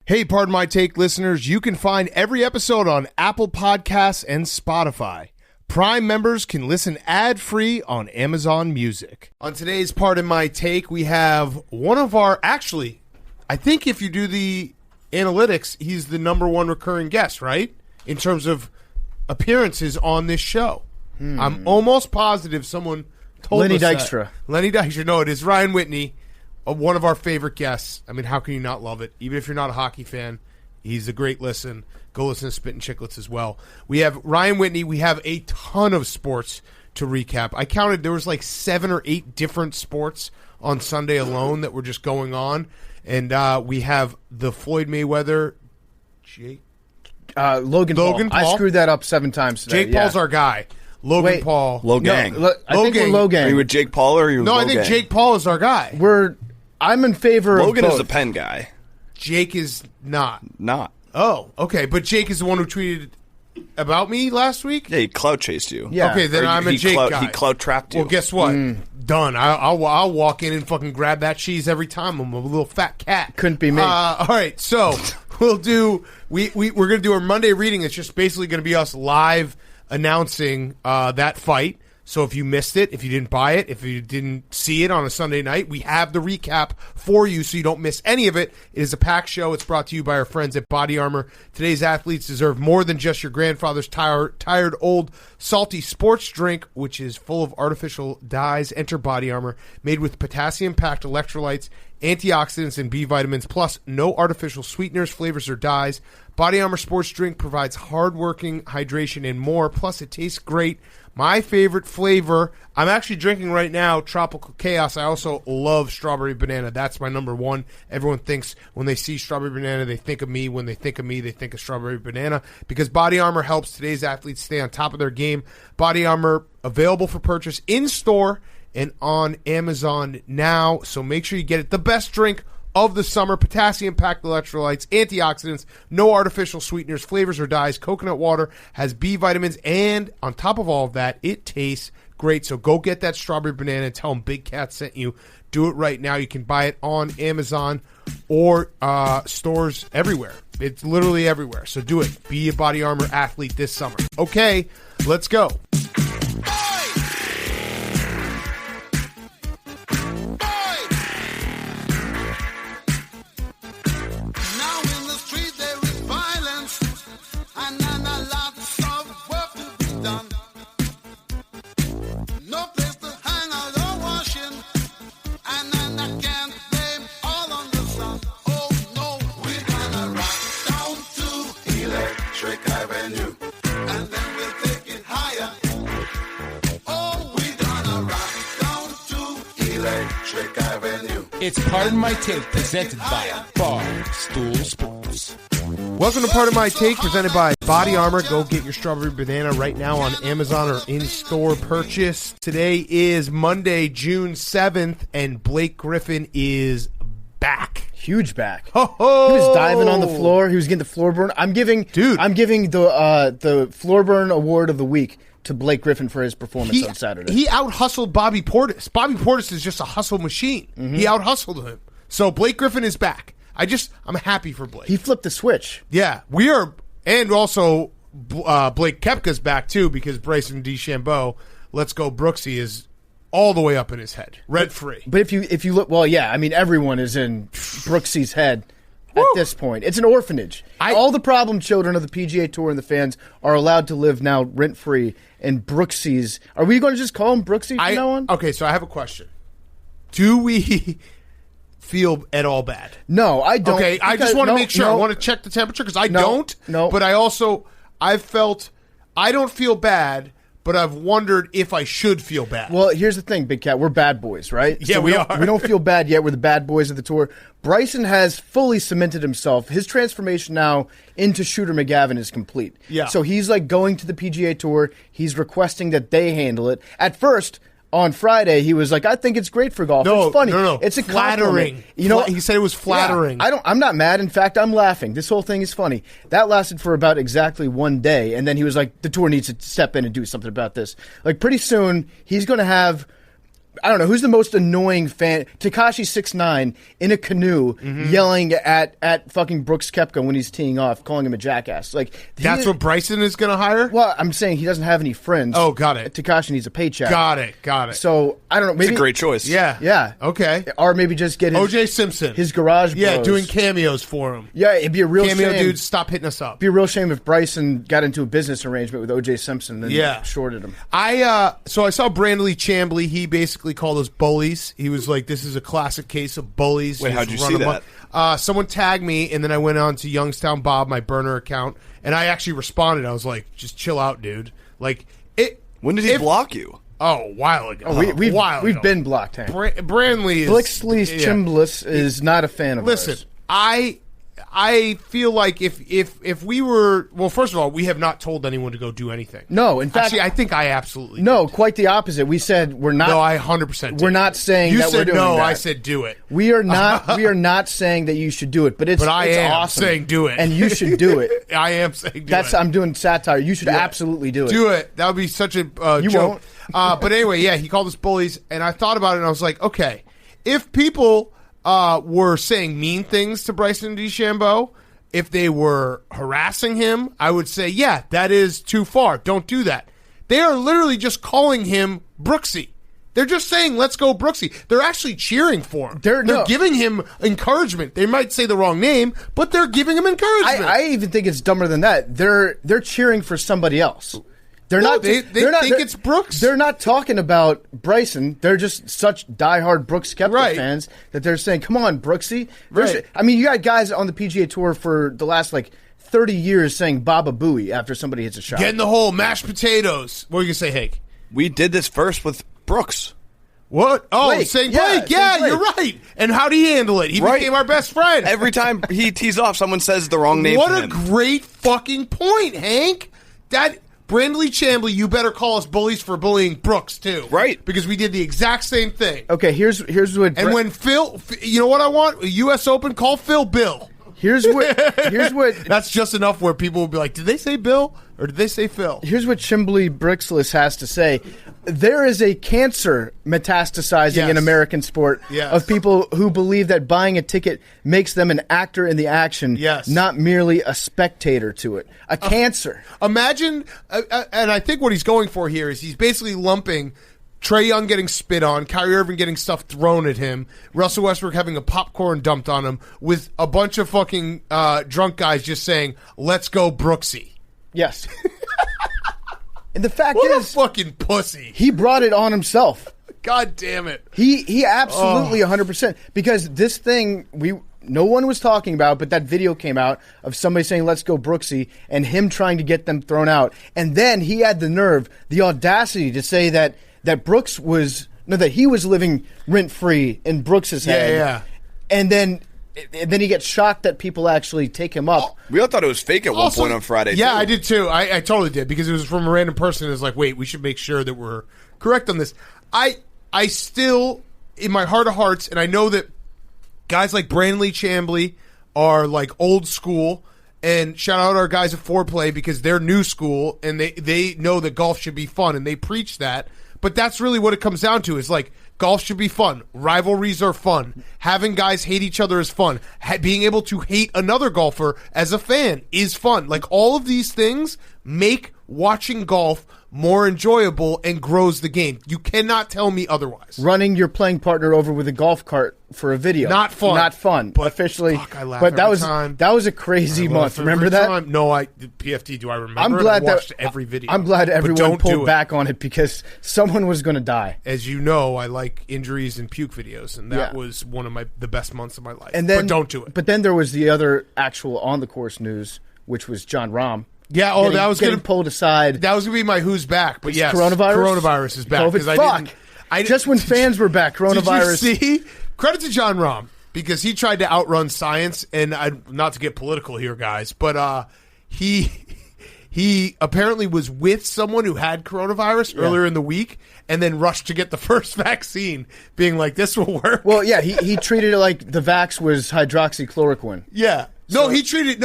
Hey, Pardon My Take listeners, you can find every episode on Apple Podcasts and Spotify. Prime members can listen ad-free on Amazon Music. On today's Pardon My Take, we have one of our, actually, I think if you do the analytics, he's the number one recurring guest, right? In terms of appearances on this show. I'm almost positive someone told Lenny us Dykstra. that. Lenny Dykstra. No, it is Ryan Whitney. One of our favorite guests. I mean, how can you not love it? Even if you're not a hockey fan, he's a great listen. Go listen to Spittin' Chicklets as well. We have Ryan Whitney. We have a ton of sports to recap. I counted there was like 7 or 8 different sports on Sunday alone that were just going on. And we have the Floyd Mayweather, Logan Paul. I screwed that up 7 times today. Jake Paul's our guy. Logan Paul. Low gang. No, I think we're low gang. Are you with Jake Paul or are you with No, low I think gang? Jake Paul is our guy. I'm in favor of Logan both. is a pen guy. Jake is not. Not. Oh, okay. But Jake is the one who tweeted about me last week? Yeah, he clout chased you. Yeah. Okay, then I'm a Jake guy. He clout trapped you. Well, guess what? Done. I'll walk in and fucking grab that cheese every time. I'm a little fat cat. Couldn't be me. All right, so we'll do. We're gonna do our Monday reading. It's just basically gonna be us live announcing that fight. So if you missed it, if you didn't buy it, if you didn't see it on a Sunday night, we have the recap for you so you don't miss any of it. It is a packed show. It's brought to you by our friends at Body Armor. Today's athletes deserve more than just your grandfather's tired old salty sports drink, which is full of artificial dyes. Enter Body Armor, made with potassium-packed electrolytes, antioxidants, and B vitamins, plus no artificial sweeteners, flavors, or dyes. Body Armor Sports Drink provides hard-working hydration and more, plus it tastes great. My favorite flavor, I'm actually drinking right now, Tropical Chaos. I also love strawberry banana. That's my number one. Everyone thinks when they see strawberry banana, they think of me. When they think of me, they think of strawberry banana. Because Body Armor helps today's athletes stay on top of their game. Body Armor, available for purchase in-store and on Amazon now. So make sure you get it. The best drink of the summer, potassium-packed electrolytes, antioxidants, no artificial sweeteners, flavors, or dyes. Coconut water has B vitamins, and on top of all of that, it tastes great. So go get that strawberry banana and tell them Big Cat sent you. Do it right now. You can buy it on Amazon or stores everywhere. It's literally everywhere. So do it. Be a Body Armor athlete this summer. Okay, let's go. It's Pardon My Take, presented by Barstool Sports. Welcome to Pardon My Take, presented by Body Armor. Go get your strawberry banana right now on Amazon or in-store purchase. Today is Monday, June 7th, and Blake Griffin is back. Huge back. Ho-ho! He was diving on the floor. He was getting the floor burn. I'm giving the floor burn award of the week to Blake Griffin for his performance on Saturday. He out-hustled Bobby Portis. Bobby Portis is just a hustle machine. He out-hustled him. So Blake Griffin is back. I'm happy for Blake. He flipped the switch. Yeah, we are, and also Blake Koepka's back too, because Bryson DeChambeua, let's go Brooksy, is all the way up in his head, rent-free. But if you look, well, yeah, I mean, everyone is in Brooksy's head at this point. It's an orphanage. All the problem children of the PGA Tour and the fans are allowed to live now rent-free, and Brooksy's, are we going to just call him Brooksy from now on? Okay, so I have a question. Do we feel at all bad? No, I don't. Okay, I just want to make sure. I want to check the temperature, because I don't. No. But I don't feel bad, but I've wondered if I should feel bad. Well, here's the thing, Big Cat. We're bad boys, right? Yeah, we are. We don't feel bad yet. We're the bad boys of the tour. Bryson has fully cemented himself. His transformation now into Shooter McGavin is complete. Yeah. So he's like going to the PGA Tour. He's requesting that they handle it. At first, on Friday, he was like, I think it's great for golf. No, it's funny. No. It's a flattering. Compliment. He said it was flattering. Yeah, I'm not mad. In fact, I'm laughing. This whole thing is funny. That lasted for about exactly one day, and then he was like, the tour needs to step in and do something about this. Like, pretty soon, he's going to have I don't know who's the most annoying fan. Tekashi 6ix9ine in a canoe yelling at fucking Brooks Koepka when he's teeing off, calling him a jackass. Like That's what Bryson is going to hire? Well, I'm saying he doesn't have any friends. Oh, got it. Tekashi needs a paycheck. Got it. So I don't know. Maybe It's a great choice. Yeah. Okay. Or maybe just get his O.J. Simpson. his garage bros. Yeah, doing cameos for him. Yeah, it'd be a real Cameo shame. dudes, stop hitting us up. It'd be a real shame if Bryson got into a business arrangement with O.J. Simpson and then shorted him. So I saw Brandley Chambly. He basically called us bullies. He was like, "This is a classic case of bullies." Wait, how'd you see that? Someone tagged me, and then I went on to Youngstown Bob, my burner account, and I actually responded. I was like, "Just chill out, dude." Like it. When did he block you? Oh, a while ago. We've been blocked, Hank. Brandley is Blixley's Chimbliss is not a fan of Listen, ours. I feel like if we were, well, first of all, we have not told anyone to go do anything. No, in fact, actually, I think I absolutely no, did. quite the opposite. We said we're not. No, I 100% did. We're not saying you that said we're doing no. that. I said do it. We are not. We are not saying that you should do it, but it's. But I it's am awesome. saying do it, and you should do it. I am saying do That's. it. I'm doing satire. You should absolutely do it. Do it. That would be such a You joke. won't. But anyway, yeah, he called us bullies, and I thought about it, and I was like, okay, if people were saying mean things to Bryson DeChambeua, if they were harassing him, I would say, yeah, that is too far. Don't do that. They are literally just calling him Brooksy. They're just saying, let's go Brooksy. They're actually cheering for him. They're giving him encouragement. They might say the wrong name, but they're giving him encouragement. I even think it's dumber than that. They're cheering for somebody else. They're not. They think it's Brooks. They're not talking about Bryson. They're just such diehard Brooks Koepka fans that they're saying, "Come on, Brooksy." Right. I mean, you got guys on the PGA Tour for the last 30 years saying "Baba Booey" after somebody hits a shot. Get in the hole, mashed potatoes. What are you gonna say, Hank? We did this first with Brooks. What? Oh, Blake. saying Yeah, Blake. Yeah, saying Blake. you're right. And how did he handle it? He became our best friend. Every time he tees off, someone says the wrong name. What to a him. great fucking point, Hank. That Brandley Chambly, you better call us bullies for bullying Brooks too, right? Because we did the exact same thing. Okay, here's what. And when Phil, you know what I want? A U.S. Open, call Phil Bill. Here's what. That's just enough where people will be like, did they say Bill or did they say Phil? Here's what Chimbley Brixless has to say. There is a cancer metastasizing in American sport of people who believe that buying a ticket makes them an actor in the action, not merely a spectator to it. A cancer. Imagine, and I think what he's going for here is he's basically lumping Trae Young getting spit on, Kyrie Irving getting stuff thrown at him, Russell Westbrook having a popcorn dumped on him, with a bunch of fucking drunk guys just saying, let's go Brooksy. Yes. And the fact what is, a fucking pussy. He brought it on himself. God damn it. He absolutely 100%. Because this thing no one was talking about, but that video came out of somebody saying, let's go Brooksy, and him trying to get them thrown out. And then he had the nerve, the audacity to say that Brooks was, that he was living rent-free in Brooks's head. Yeah. And then he gets shocked that people actually take him up. We all thought it was fake at one point on Friday. Yeah, too. I did too. I totally did, because it was from a random person. It was like, wait, we should make sure that we're correct on this. I still, in my heart of hearts, and I know that guys like Brandley Chambly are like old school, and shout out our guys at Foreplay because they're new school and they know that golf should be fun and they preach that. But that's really what it comes down to, is like golf should be fun. Rivalries are fun. Having guys hate each other is fun. Being able to hate another golfer as a fan is fun. Like, all of these things make watching golf more enjoyable and grows the game. You cannot tell me otherwise. Running your playing partner over with a golf cart for a video. Not fun. Not fun. But officially. Fuck, I laugh but every time. That was a crazy month. Remember that? Time. No, PFT, do I remember? I'm glad I watched every video. I'm glad everyone pulled back on it because someone was going to die. As you know, I like injuries and puke videos, and that was one of the best months of my life. And then, but don't do it. But then there was the other actual on-the-course news, which was John Rahm. Yeah, that was getting pulled aside. That was going to be my who's back, but yes, coronavirus is back. COVID, just when fans were back, coronavirus. Did you see? Credit to John Rahm, because he tried to outrun science, and not to get political here, guys, but he apparently was with someone who had coronavirus earlier in the week, and then rushed to get the first vaccine, being like, this will work. Well, yeah, he treated it like the vax was hydroxychloroquine. Yeah. No, he treated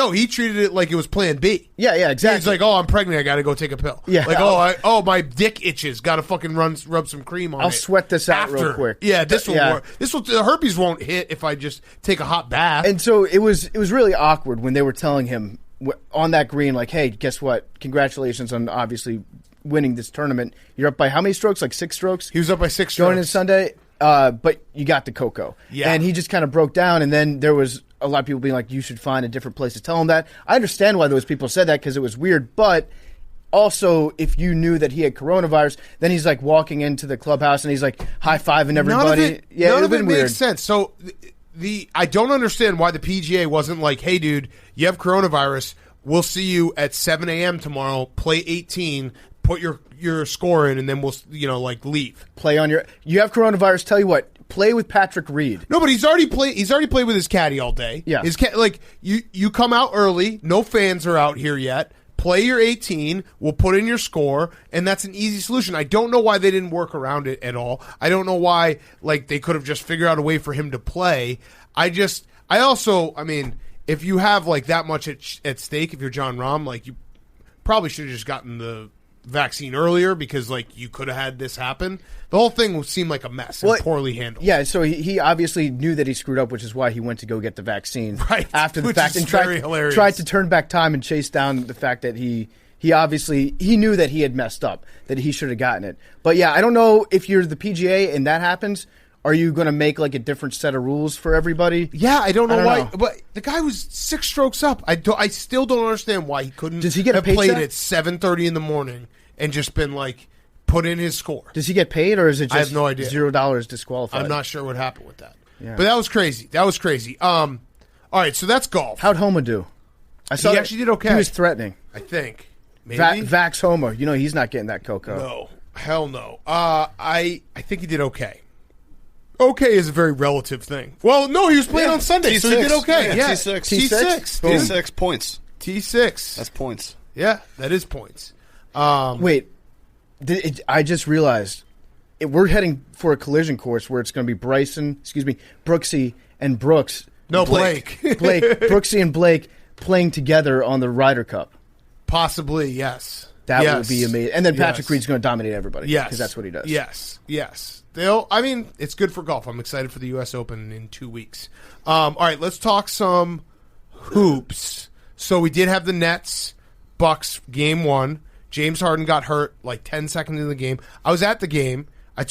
it like it was Plan B. Yeah, exactly. He's like, oh, I'm pregnant. I got to go take a pill. Yeah. Like, my dick itches. Got to fucking rub some cream on it. I'll sweat this out real quick. Yeah, this will work. The herpes won't hit if I just take a hot bath. And so it was really awkward when they were telling him on that green, like, hey, guess what? Congratulations on obviously winning this tournament. You're up by how many strokes? Like 6 strokes? He was up by 6 strokes. Going into Sunday, but you got the cocoa. Yeah. And he just kind of broke down, and then there was a lot of people being like, you should find a different place to tell him that. I understand why those people said that because it was weird, but also if you knew that he had coronavirus, then he's like walking into the clubhouse and he's like high-fiving everybody. None of it makes sense. So I don't understand why the PGA wasn't like, hey, dude, you have coronavirus. We'll see you at 7 a.m. tomorrow. Play 18. Put your score in, and then we'll leave. Play on you have coronavirus. Tell you what. Play with Patrick Reed. No, but he's already played with his caddy all day. Yeah. You come out early. No fans are out here yet. Play your 18. We'll put in your score, and that's an easy solution. I don't know why they didn't work around it at all. I don't know why they could have just figured out a way for him to play. I mean, if you have that much at stake, if you're John Rahm, you probably should have just gotten the vaccine earlier because you could have had this happen. The whole thing seemed like a mess and poorly handled. Yeah, so he obviously knew that he screwed up, which is why he went to go get the vaccine after the fact and tried to turn back time and chase down the fact that he obviously knew that he had messed up, that he should have gotten it. But yeah, I don't know if you're the PGA and that happens. Are you going to make a different set of rules for everybody? Yeah, I don't know why. But the guy was 6 strokes up. I still don't understand why he couldn't. Does he get have a paycheck? Played at 7:30 in the morning and just been put in his score. Does he get paid, or is it just I have no idea. $0 disqualified? I'm not sure what happened with that. Yeah. But that was crazy. All right, so that's golf. How'd Homa do? I saw he actually did okay. He was threatening. I think. Maybe. Vax Homa. He's not getting that cocoa. No. Hell no. I think he did okay. Okay is a very relative thing. Well, no, he was playing on Sunday, T6. so he did okay. Yeah, T6. T6 points. T6. That's points. Yeah, that is points. Wait, I just realized we're heading for a collision course where it's going to be Brooksy and Brooks. No, Blake. Brooksy and Blake playing together on the Ryder Cup. Possibly, yes. That would be amazing. And then Patrick Reed's going to dominate everybody. Yes. Because that's what he does. Yes. It's good for golf. I'm excited for the U.S. Open in 2 weeks. All right, let's talk some hoops. So we did have the Nets Bucks game 1. James Harden got hurt 10 seconds into the game. I was at the game. I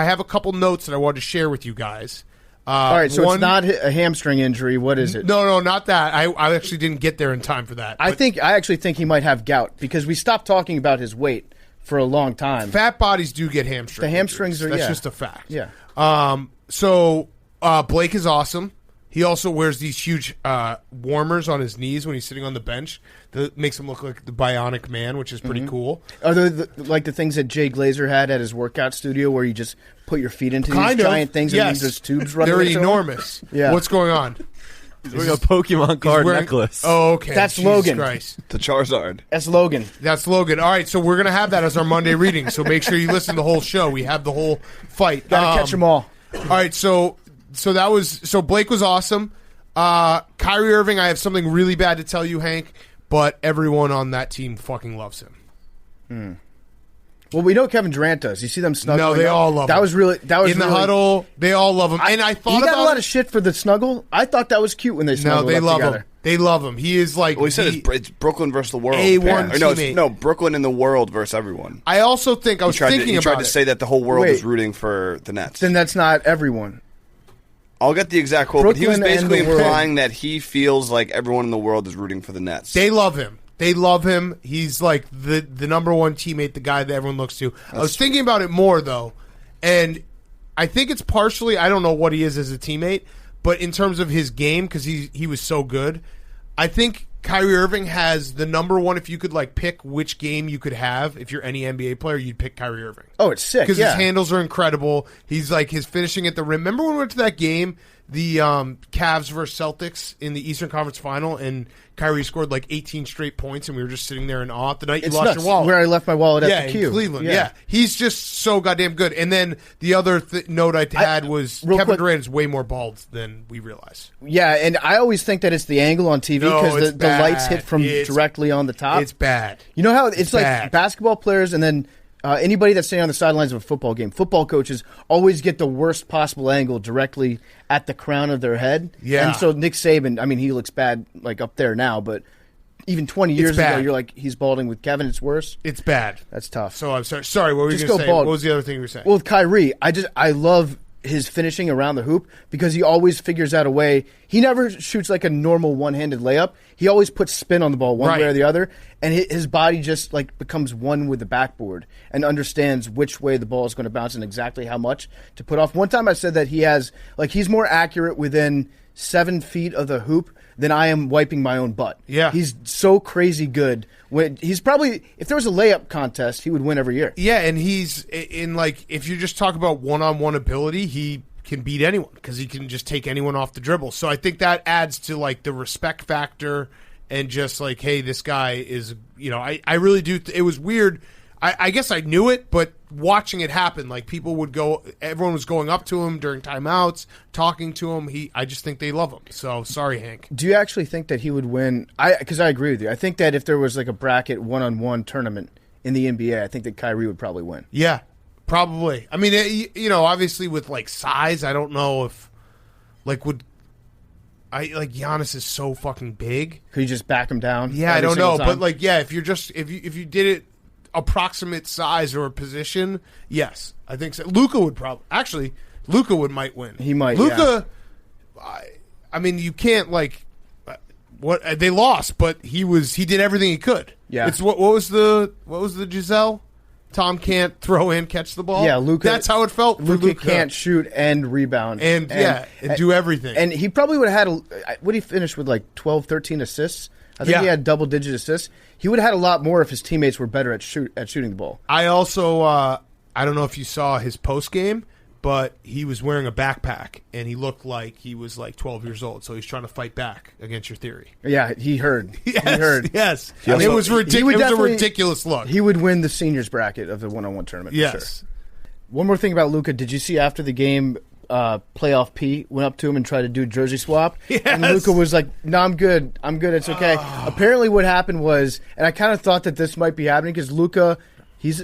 have a couple notes that I wanted to share with you guys. All right, so it's not a hamstring injury. What is it? No, not that. I actually didn't get there in time for that. I actually think he might have gout because we stopped talking about his weight for a long time. Fat bodies do get hamstrings. The hamstrings That's just a fact. Yeah. So Blake is awesome. He also wears these huge warmers on his knees when he's sitting on the bench. That makes him look like the Bionic Man, which is pretty cool. Are they the things that Jay Glazer had at his workout studio where you just put your feet into these giant things and there's tubes running? They're enormous. Yeah. What's going on? He's wearing a Pokemon card necklace. Oh, okay. That's Jesus Logan. Christ. The Charizard. That's Logan. All right, so we're going to have that as our Monday reading, so make sure you listen to the whole show. We have the whole fight. Gotta catch them all. All right, so Blake was awesome. Kyrie Irving, I have something really bad to tell you, Hank, but everyone on that team fucking loves him. Well, we know Kevin Durant does. You see them snuggling. No, they all love him. That was in the huddle. They all love him. And I thought he got a lot of shit for the snuggle. I thought that was cute when they snuggled. No, they love together. him. They love him. He is like. Well, he said it's Brooklyn versus the world. A1 teammate. No, Brooklyn and the world versus everyone. I also think He tried to say that the whole world is rooting for the Nets. Then that's not everyone. I'll get the exact quote, but he was Brooklyn basically and the world. implying that he feels like everyone in the world is rooting for the Nets. They love him. They love him. He's like the number one teammate, the guy that everyone looks to. I was thinking about it more, though, and I think it's partially, I don't know what he is as a teammate, but in terms of his game, because he was so good, I think Kyrie Irving has the number one, if you could pick which game you could have, if you're any NBA player, you'd pick Kyrie Irving. Oh, it's sick. Because his handles are incredible. He's his finishing at the rim. Remember when we went to that game the Cavs versus Celtics in the Eastern Conference Final, and Kyrie scored like 18 straight points, and we were just sitting there in awe. The night you lost your wallet. Where I left my wallet at the queue. In Cleveland. Yeah. He's just so goddamn good. And then the other note I had was Kevin Durant is way more bald than we realize. Yeah, and I always think that it's the angle on TV because the lights hit from directly on the top. It's bad. You know how it's like bad. Basketball players and then anybody that's sitting on the sidelines of a football game, football coaches always get the worst possible angle directly at the crown of their head. Yeah. And so Nick Saban, I mean, he looks bad like up there now, but even 20 years ago, you're like, he's balding. With Kevin, it's worse. It's bad. That's tough. So I'm sorry. Sorry, what were you going to say? Bald. What was the other thing you were saying? Well, with Kyrie, I love his finishing around the hoop because he always figures out a way. He never shoots like a normal one-handed layup. He always puts spin on the ball one way or the other, and his body just like becomes one with the backboard and understands which way the ball is going to bounce and exactly how much to put off. One time I said that he's more accurate within 7 feet of the hoop than I am wiping my own butt. Yeah. He's so crazy good. He's probably, if there was a layup contest, he would win every year. Yeah, and he's in like, if you just talk about one-on-one ability, he can beat anyone because he can just take anyone off the dribble. So I think that adds to like the respect factor and just like, hey, this guy is, I really do. It was weird. I guess I knew it, but watching it happen, like everyone was going up to him during timeouts, talking to him. I just think they love him. So sorry, Hank. Do you actually think that he would win? Because I agree with you. I think that if there was like a bracket one-on-one tournament in the NBA, I think that Kyrie would probably win. Yeah, probably. I mean, obviously with like size, I don't know if Giannis is so fucking big. Could you just back him down? Yeah, I don't know, but like, yeah, if you did it approximate size or position, yes, I think so. Luka would might win. He might. Luka, yeah. I mean, you can't like what they lost, but he did everything he could. Yeah. It's what was the Giselle? Tom can't throw and catch the ball. Yeah, Luka. That's how it felt. Luka can't shoot and rebound and do everything. And he probably would have had would he finish with like 12, 13 assists? I think he had double-digit assists. He would have had a lot more if his teammates were better at shooting the ball. I also, I don't know if you saw his post game, but he was wearing a backpack, and he looked like he was like 12 years old, so he's trying to fight back against your theory. Yeah, he heard. Yes, he heard. Yes. It was ridiculous. It was a ridiculous look. He would win the seniors bracket of the one-on-one tournament. Yes. For sure. One more thing about Luka. Did you see after the game, Playoff P went up to him and tried to do a jersey swap? Yes. And Luka was like, no, I'm good. It's okay. Apparently what happened was, and I kind of thought that this might be happening because Luka, he's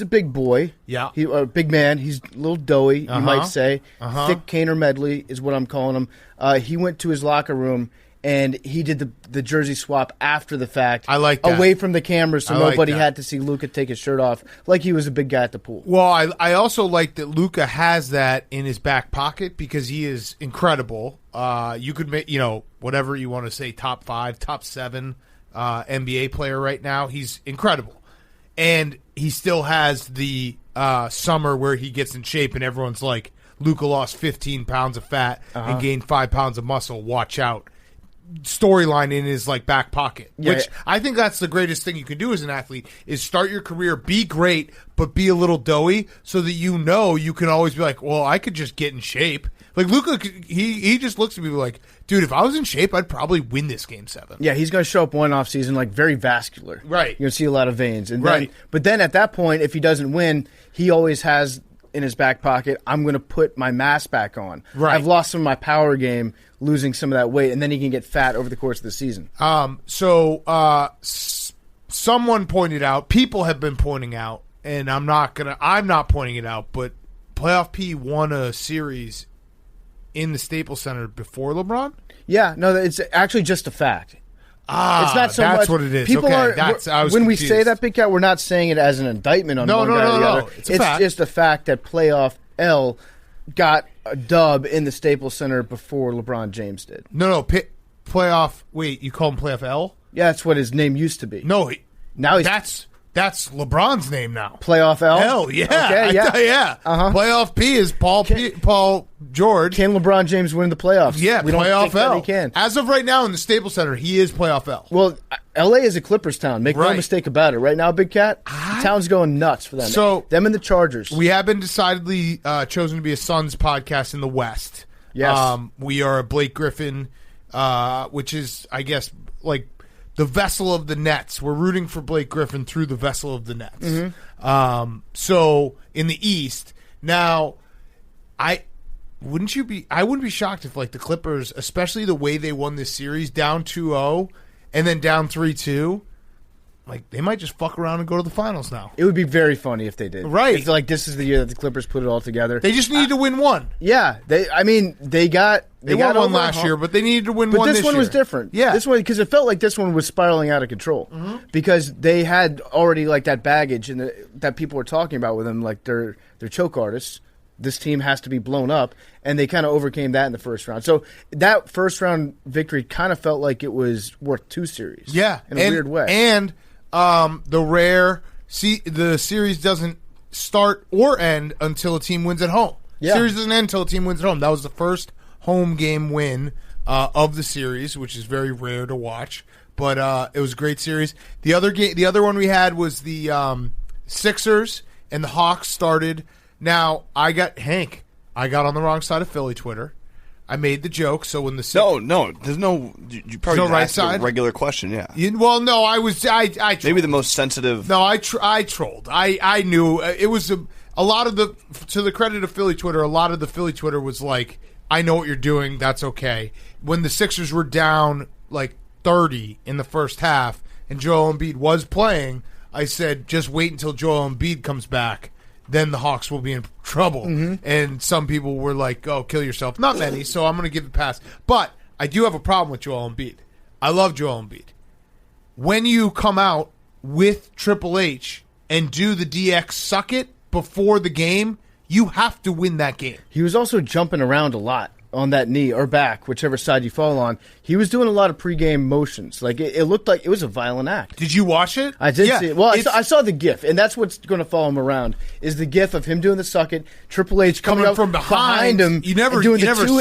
a big boy. Yeah. A big man. He's a little doughy, you might say. Thick Kaner Medley is what I'm calling him. He went to his locker room and he did the jersey swap after the fact. I like that. Away from the camera so nobody had to see Luka take his shirt off like he was a big guy at the pool. Well, I also like that Luka has that in his back pocket because he is incredible. You could make, whatever you want to say, top 5, top 7 NBA player right now. He's incredible. And he still has the summer where he gets in shape and everyone's like, Luka lost 15 pounds of fat and gained 5 pounds of muscle. Watch out. Storyline in his like back pocket, which I think that's the greatest thing you can do as an athlete is start your career, be great, but be a little doughy so that you can always be like, well, I could just get in shape. Like Luka, he just looks at me like, dude, if I was in shape, I'd probably win this game 7. Yeah, he's going to show up one off season like very vascular. Right, you're going to see a lot of veins, and but then at that point, if he doesn't win, he always has in his back pocket, I'm going to put my mass back on. Right. I've lost some of my power game, losing some of that weight, and then he can get fat over the course of the season. Someone pointed out, people have been pointing out, and I'm not pointing it out, but Playoff P won a series in the Staples Center before LeBron? Yeah, no, it's actually just a fact. It's not so that's much. What it is. People okay, when we say that, Big Cat, we're not saying it as an indictment on one guy or the other. It's a fact. Just a fact that Playoff L got a dub in the Staples Center before LeBron James did. No, Playoff. Wait, you call him Playoff L? Yeah, that's what his name used to be. No, now he's that's LeBron's name now. Playoff L. L, yeah, okay, yeah. Playoff P is Paul George. Can LeBron James win the playoffs? Yeah, we Playoff don't think L. That he can. As of right now in the Staples Center, he is Playoff L. Well, LA is a Clippers town. Make no mistake about it. Right now, Big Cat, the town's going nuts for them. So them and the Chargers. We have been decidedly chosen to be a Suns podcast in the West. Yes. We are a Blake Griffin, which is, I guess, like the vessel of the Nets. We're rooting for Blake Griffin through the vessel of the Nets. So in the East, now, I wouldn't be shocked if like the Clippers, especially the way they won this series, down 2-0 and then down 3-2, like they might just fuck around and go to the finals now. It would be very funny if they did. Right. It's like this is the year that the Clippers put it all together. They just needed to win one. Yeah. They got won one last year, but they needed to win one this year. But this one was different. Yeah. This one, because it felt like this one was spiraling out of control. Because they had already like that baggage and that people were talking about with them, like they're choke artists. This team has to be blown up, and they kind of overcame that in the first round. So that first round victory kind of felt like it was worth two series. Yeah, in a weird way. And the series doesn't start or end until a team wins at home. Yeah. Series doesn't end until a team wins at home. That was the first home game win of the series, which is very rare to watch. But it was a great series. The other one we had was the Sixers and the Hawks started. Now, I got on the wrong side of Philly Twitter. I made the joke, so when the No, there's no. You probably no right asked side? a regular question, yeah. Well, no, I trolled. Maybe the most sensitive. No, I trolled. I knew it was a lot of the. To the credit of Philly Twitter, a lot of the Philly Twitter was like, "I know what you're doing. That's okay." When the Sixers were down like 30 in the first half, and Joel Embiid was playing, I said, "Just wait until Joel Embiid comes back. Then the Hawks will be in trouble." And some people were like, "Oh, kill yourself." Not many, so I'm going to give it a pass. But I do have a problem with Joel Embiid. I love Joel Embiid. When you come out with Triple H and do the DX suck it before the game, you have to win that game. He was also jumping around a lot on that knee or back, whichever side you fall on. He was doing a lot of pregame motions. Like it looked like it was a violent act. Did you watch it? I did see it. Well, I saw the GIF, and that's what's going to follow him around, is the GIF of him doing the suck it, Triple H coming up from behind him. You never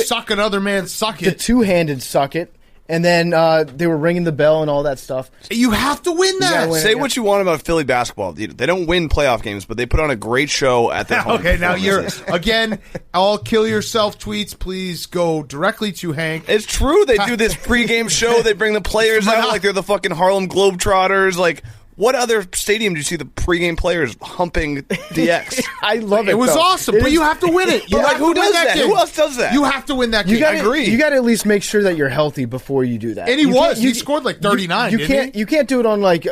suck another man's suck it. The two-handed suck it. And then they were ringing the bell and all that stuff. You have to win that. Say what you want about Philly basketball. They don't win playoff games, but they put on a great show at their home. Okay, now you're, again, all kill yourself tweets. Please go directly to Hank. It's true. They do this pregame show. They bring the players out like they're the fucking Harlem Globetrotters. Like, what other stadium do you see the pregame players humping DX? I love it. It was awesome, but you have to win it. But like, who does that? Who else does that? You have to win that game. I agree. You got to at least make sure that you're healthy before you do that. And he scored like 39. You can't do it on like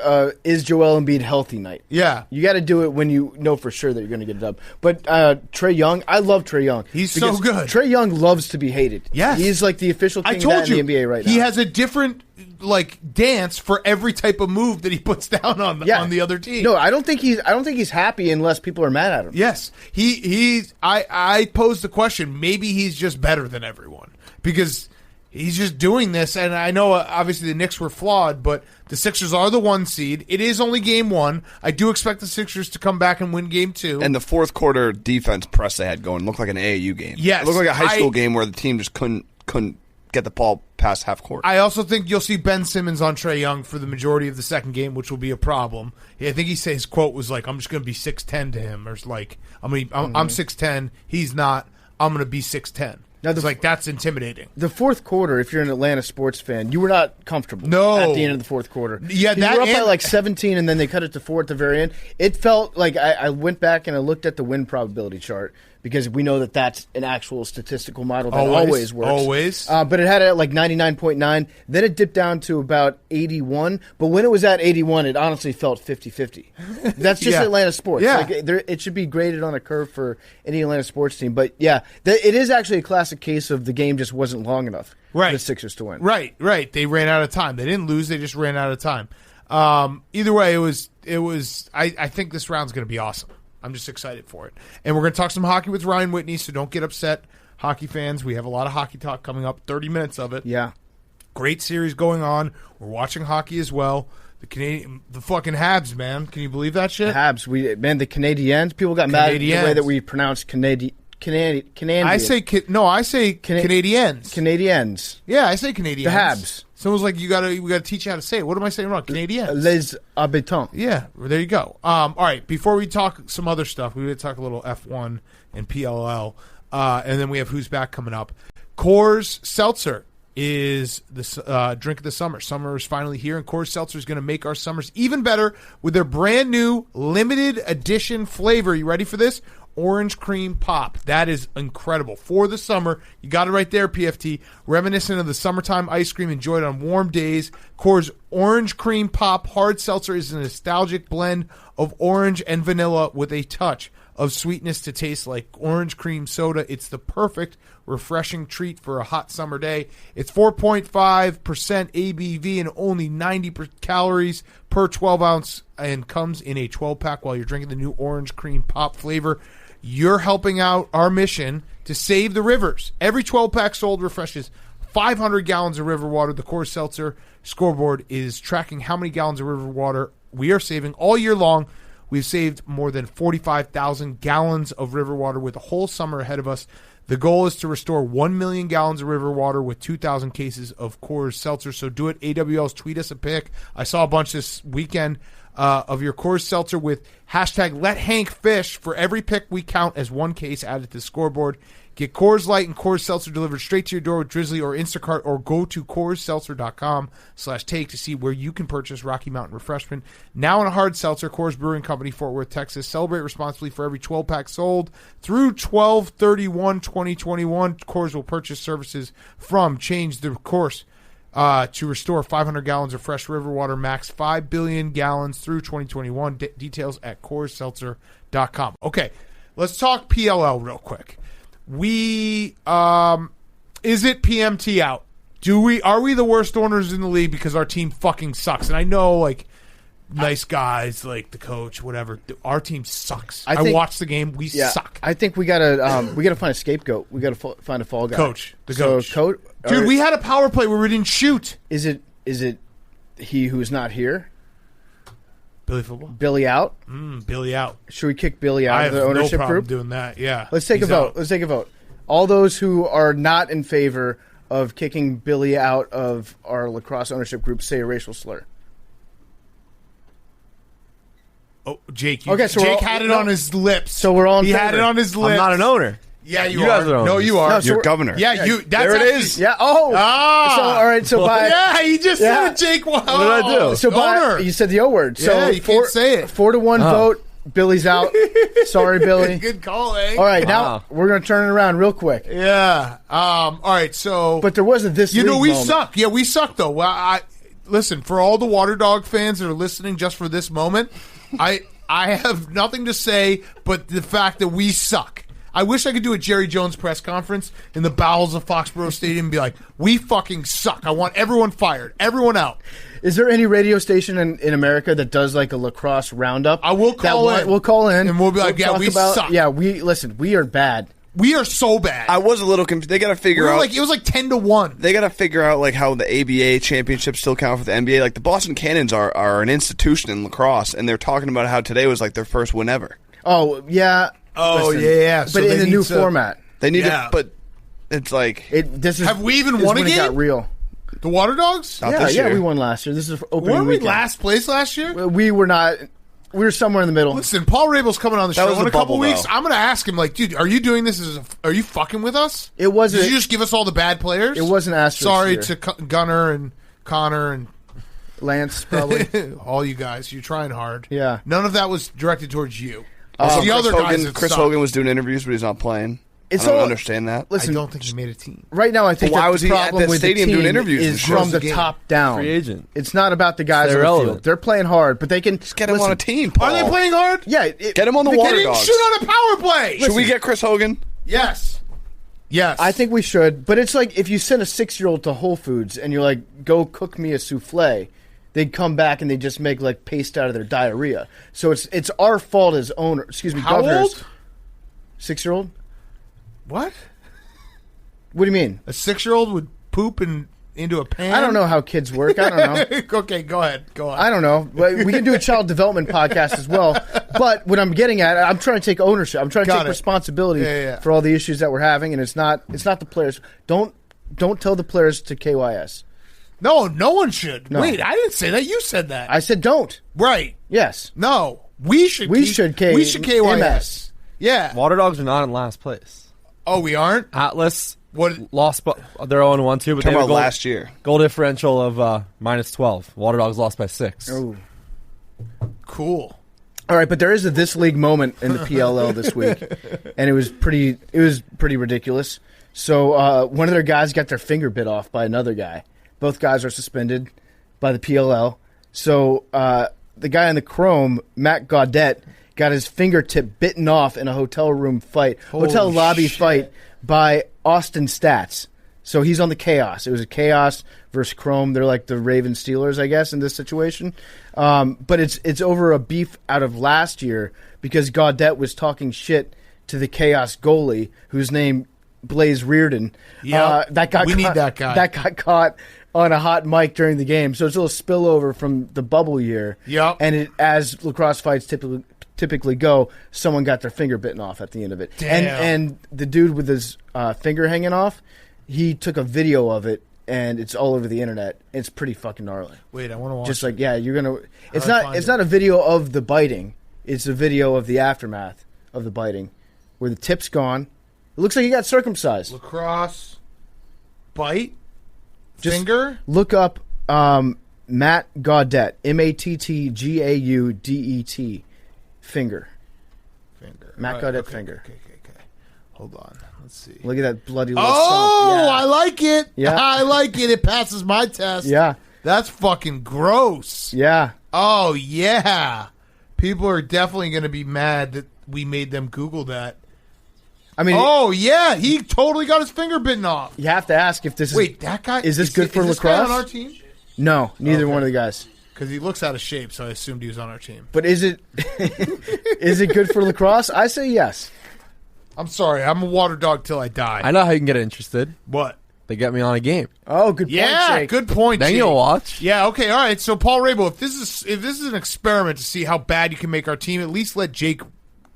is Joel Embiid healthy night. Yeah, you got to do it when you know for sure that you're going to get it up. But Trae Young, I love Trae Young. He's so good. Trae Young loves to be hated. Yes, he's like the official king of that in the NBA right now. He has a different like dance for every type of move that he puts down on the other team. No, I don't think he's happy unless people are mad at him. Yes, I posed the question. Maybe he's just better than everyone because he's just doing this. And I know obviously the Knicks were flawed, but the Sixers are the 1 seed. It is only game 1. I do expect the Sixers to come back and win game 2. And the fourth quarter defense press they had going looked like an AAU game. Yes, it looked like a high school game where the team just couldn't get the ball past half court. I also think you'll see Ben Simmons on Trae Young for the majority of the second game, which will be a problem. I think his quote was like, "I'm just going to be 6'10" to him," or like, I'm 6'10", he's not. I'm going to be 6'10". Now, that's intimidating. The fourth quarter, if you're an Atlanta sports fan, you were not comfortable. No. At the end of the fourth quarter. Yeah, you were up by like 17, and then they cut it to 4 at the very end. It felt like I went back and I looked at the win probability chart because we know that that's an actual statistical model that always works. Always. But it had it at like 99.9. Then it dipped down to about 81. But when it was at 81, it honestly felt 50-50. That's just Atlanta sports. Yeah. Like, it should be graded on a curve for any Atlanta sports team. But, yeah, it is actually a classic case of the game just wasn't long enough for the Sixers to win. Right. They ran out of time. They didn't lose. They just ran out of time. Either way, it was. I think this round's going to be awesome. I'm just excited for it. And we're going to talk some hockey with Ryan Whitney, so don't get upset, hockey fans. We have a lot of hockey talk coming up, 30 minutes of it. Yeah. Great series going on. We're watching hockey as well. The fucking Habs, man. Can you believe that shit? The Habs. The Canadiens. People got mad at the way that we pronounce Canadian. I say Canadiens. Canadiens. Yeah, I say Canadiens. The Habs. Someone's like, we gotta teach you how to say it. What am I saying wrong? Canadiens. Les habitants. Yeah, there you go. All right, before we talk some other stuff, we would talk a little F1 and PLL, and then we have Who's Back coming up. Coors Seltzer is the drink of the summer. Summer is finally here, and Coors Seltzer is going to make our summers even better with their brand new limited edition flavor. You ready for this? Orange cream pop. That is incredible. For the summer, you got it right there, PFT. Reminiscent of the summertime ice cream enjoyed on warm days. Coors Orange Cream Pop Hard Seltzer is a nostalgic blend of orange and vanilla with a touch of sweetness to taste like orange cream soda. It's the perfect, refreshing treat for a hot summer day. It's 4.5% ABV and only 90 calories per 12 ounce and comes in a 12-pack while you're drinking the new orange cream pop flavor. You're helping out our mission to save the rivers. Every 12-pack sold refreshes 500 gallons of river water. The Coors Seltzer scoreboard is tracking how many gallons of river water we are saving all year long. We've saved more than 45,000 gallons of river water with a whole summer ahead of us. The goal is to restore 1 million gallons of river water with 2,000 cases of Coors Seltzer. So do it. AWLs, tweet us a pic. I saw a bunch this weekend of your Coors Seltzer with hashtag #LetHankFish. For every pick, we count as one case added to the scoreboard. Get Coors Light and Coors Seltzer delivered straight to your door with Drizzly or Instacart, or go to CoorsSeltzer.com/take to see where you can purchase Rocky Mountain Refreshment. Now in a hard seltzer, Coors Brewing Company, Fort Worth, Texas. Celebrate responsibly. For every 12-pack sold through 12/31/2021, Coors will purchase services from Change the Course to restore 500 gallons of fresh river water, max 5 billion gallons through 2021. Details at CoorsSeltzer.com. Okay, let's talk PLL real quick. Is it PMT out? Are we the worst owners in the league because our team fucking sucks? And I know, like, nice guys, like the coach, whatever. Our team sucks. I watched the game. We suck. I think we gotta find a scapegoat. We gotta find a fall guy. Coach. Coach. Dude, we had a power play where we didn't shoot. Is it he who's not here? Billy Football? Billy out? Billy out. Should we kick Billy out of the ownership no problem group? Doing that, yeah. Let's take a vote. Let's take a vote. All those who are not in favor of kicking Billy out of our lacrosse ownership group say a racial slur. Oh, Jake. Jake had it on his lips. So we're all in favor. He had it on his lips. I'm not an owner. Yeah, you guys are. are No, you are. No, You're governor. Yeah, you. That's there it actually, is. Yeah. Oh. So all right. So by yeah, he just said it, Jake. Wow. What did I do? So by you said the O word. So yeah, you can't say it. 4-1 vote. Billy's out. Sorry, Billy. Good call, eh? All right, now we're gonna turn it around real quick. Yeah. All right. So, but there wasn't this. We moment. suck. Yeah, we suck though. Well, listen, for all the Water Dog fans that are listening just for this moment, I have nothing to say but the fact that we suck. I wish I could do a Jerry Jones press conference in the bowels of Foxborough Stadium and be like, we fucking suck. I want everyone fired. Everyone out. Is there any radio station in America that does like a lacrosse roundup? I will call in. We'll call in. And we'll be like, we suck. Yeah, we are bad. We are so bad. I was a little confused. They got to figure out. It was like 10-1. They got to figure out like how the ABA championships still count for the NBA. Like the Boston Cannons are an institution in lacrosse, and they're talking about how today was like their first win ever. Oh yeah. Oh yeah. So but in the new format, they need to. But it's like have we even won a game? It got real. The Water Dogs? Yeah, we won last year. This is opening weren't we weekend. last place last year? We were not. We were somewhere in the middle. Listen, Paul Rabel's coming on the show in a couple weeks. Though. I'm going to ask him, like, dude, are you doing this? Are you fucking with us? It wasn't. Did you just give us all the bad players? It wasn't asterisk. Sorry here. to Gunnar and Connor and Lance, probably. all you guys. You're trying hard. Yeah. None of that was directed towards you. The other guys. Chris Hogan was doing interviews, but he's not playing. I don't understand that. Listen, I don't think he made a team. Right now, I think why that was the he problem at the with stadium the team doing interviews is from the game? top down. Free agent. It's not about the guys They're on the relevant. field. They're playing hard, but they can Just get him on a team. Paul. Are they playing hard? Yeah, get him on the They Water didn't Dogs. shoot on a power play. Should we get Chris Hogan? Yes. I think we should. But it's like if you send a 6-year-old to Whole Foods and you're like, go cook me a souffle, they'd come back and they just make like paste out of their diarrhea. So it's our fault as owner. Excuse me, How governors. old? 6-year-old? What? What do you mean? A 6-year-old would poop into a pan? I don't know how kids work. I don't know. Okay, go ahead. Go on. I don't know. We can do a child development podcast as well. But what I'm getting at, I'm trying to take ownership. I'm trying to take responsibility for all the issues that we're having, and it's not the players. Don't tell the players to KYS. No one should. No. Wait, I didn't say that. You said that. I said don't. Right. Yes. No. We should KYS. Yeah. Water Dogs are not in last place. Oh, we aren't? Atlas What? Lost, they're 0-1 too. But they Talking have a about last year. goal differential of -12. Waterdogs lost by 6. Oh. Cool. All right, but there is a this league moment in the PLL this week, and it was pretty ridiculous. So one of their guys got their finger bit off by another guy. Both guys are suspended by the PLL. So the guy in the Chrome, Matt Gaudette, got his fingertip bitten off in a hotel lobby fight by Austin Stats. So he's on the Chaos. It was a Chaos versus Chrome. They're like the Raven Steelers, I guess, in this situation. But it's over a beef out of last year because Gaudette was talking shit to the Chaos goalie, whose name Blaze Reardon. Yeah, we need that guy. That got caught on a hot mic during the game. So it's a little spillover from the bubble year. Yep. And as lacrosse fights typically go, someone got their finger bitten off at the end of it. Damn. And the dude with his finger hanging off, he took a video of it, and it's all over the internet. It's pretty fucking gnarly. Wait, I want to watch. Just like, yeah, you're gonna. It's do I not. find It's it? not a video of the biting. It's a video of the aftermath of the biting, where the tip's gone. It looks like he got circumcised. lacrosse bite Just finger. Look up Matt Gaudette, MattGaudet, finger. Matt All right, Gaudette okay, finger. Okay. Hold on. Let's see. Look at that bloody little Oh, stump. I like it. Yeah. I like it. It passes my test. Yeah. That's fucking gross. Yeah. Oh, yeah. People are definitely going to be mad that we made them Google that. I mean, Oh, yeah. He totally got his finger bitten off. you have to ask if this is. Wait, that guy. Is this good for this guy lacrosse? on our team? No, neither Okay. one of the guys. Because he looks out of shape, so I assumed he was on our team. But is it is it good for lacrosse? I say yes. I'm sorry. I'm a water dog till I die. I know how you can get interested. What? They get me on a game. Oh, good point, Yeah, Jake. good point. Then Jake. you'll watch. Yeah, okay, all right. So Paul Rabel, if this is an experiment to see how bad you can make our team, at least let Jake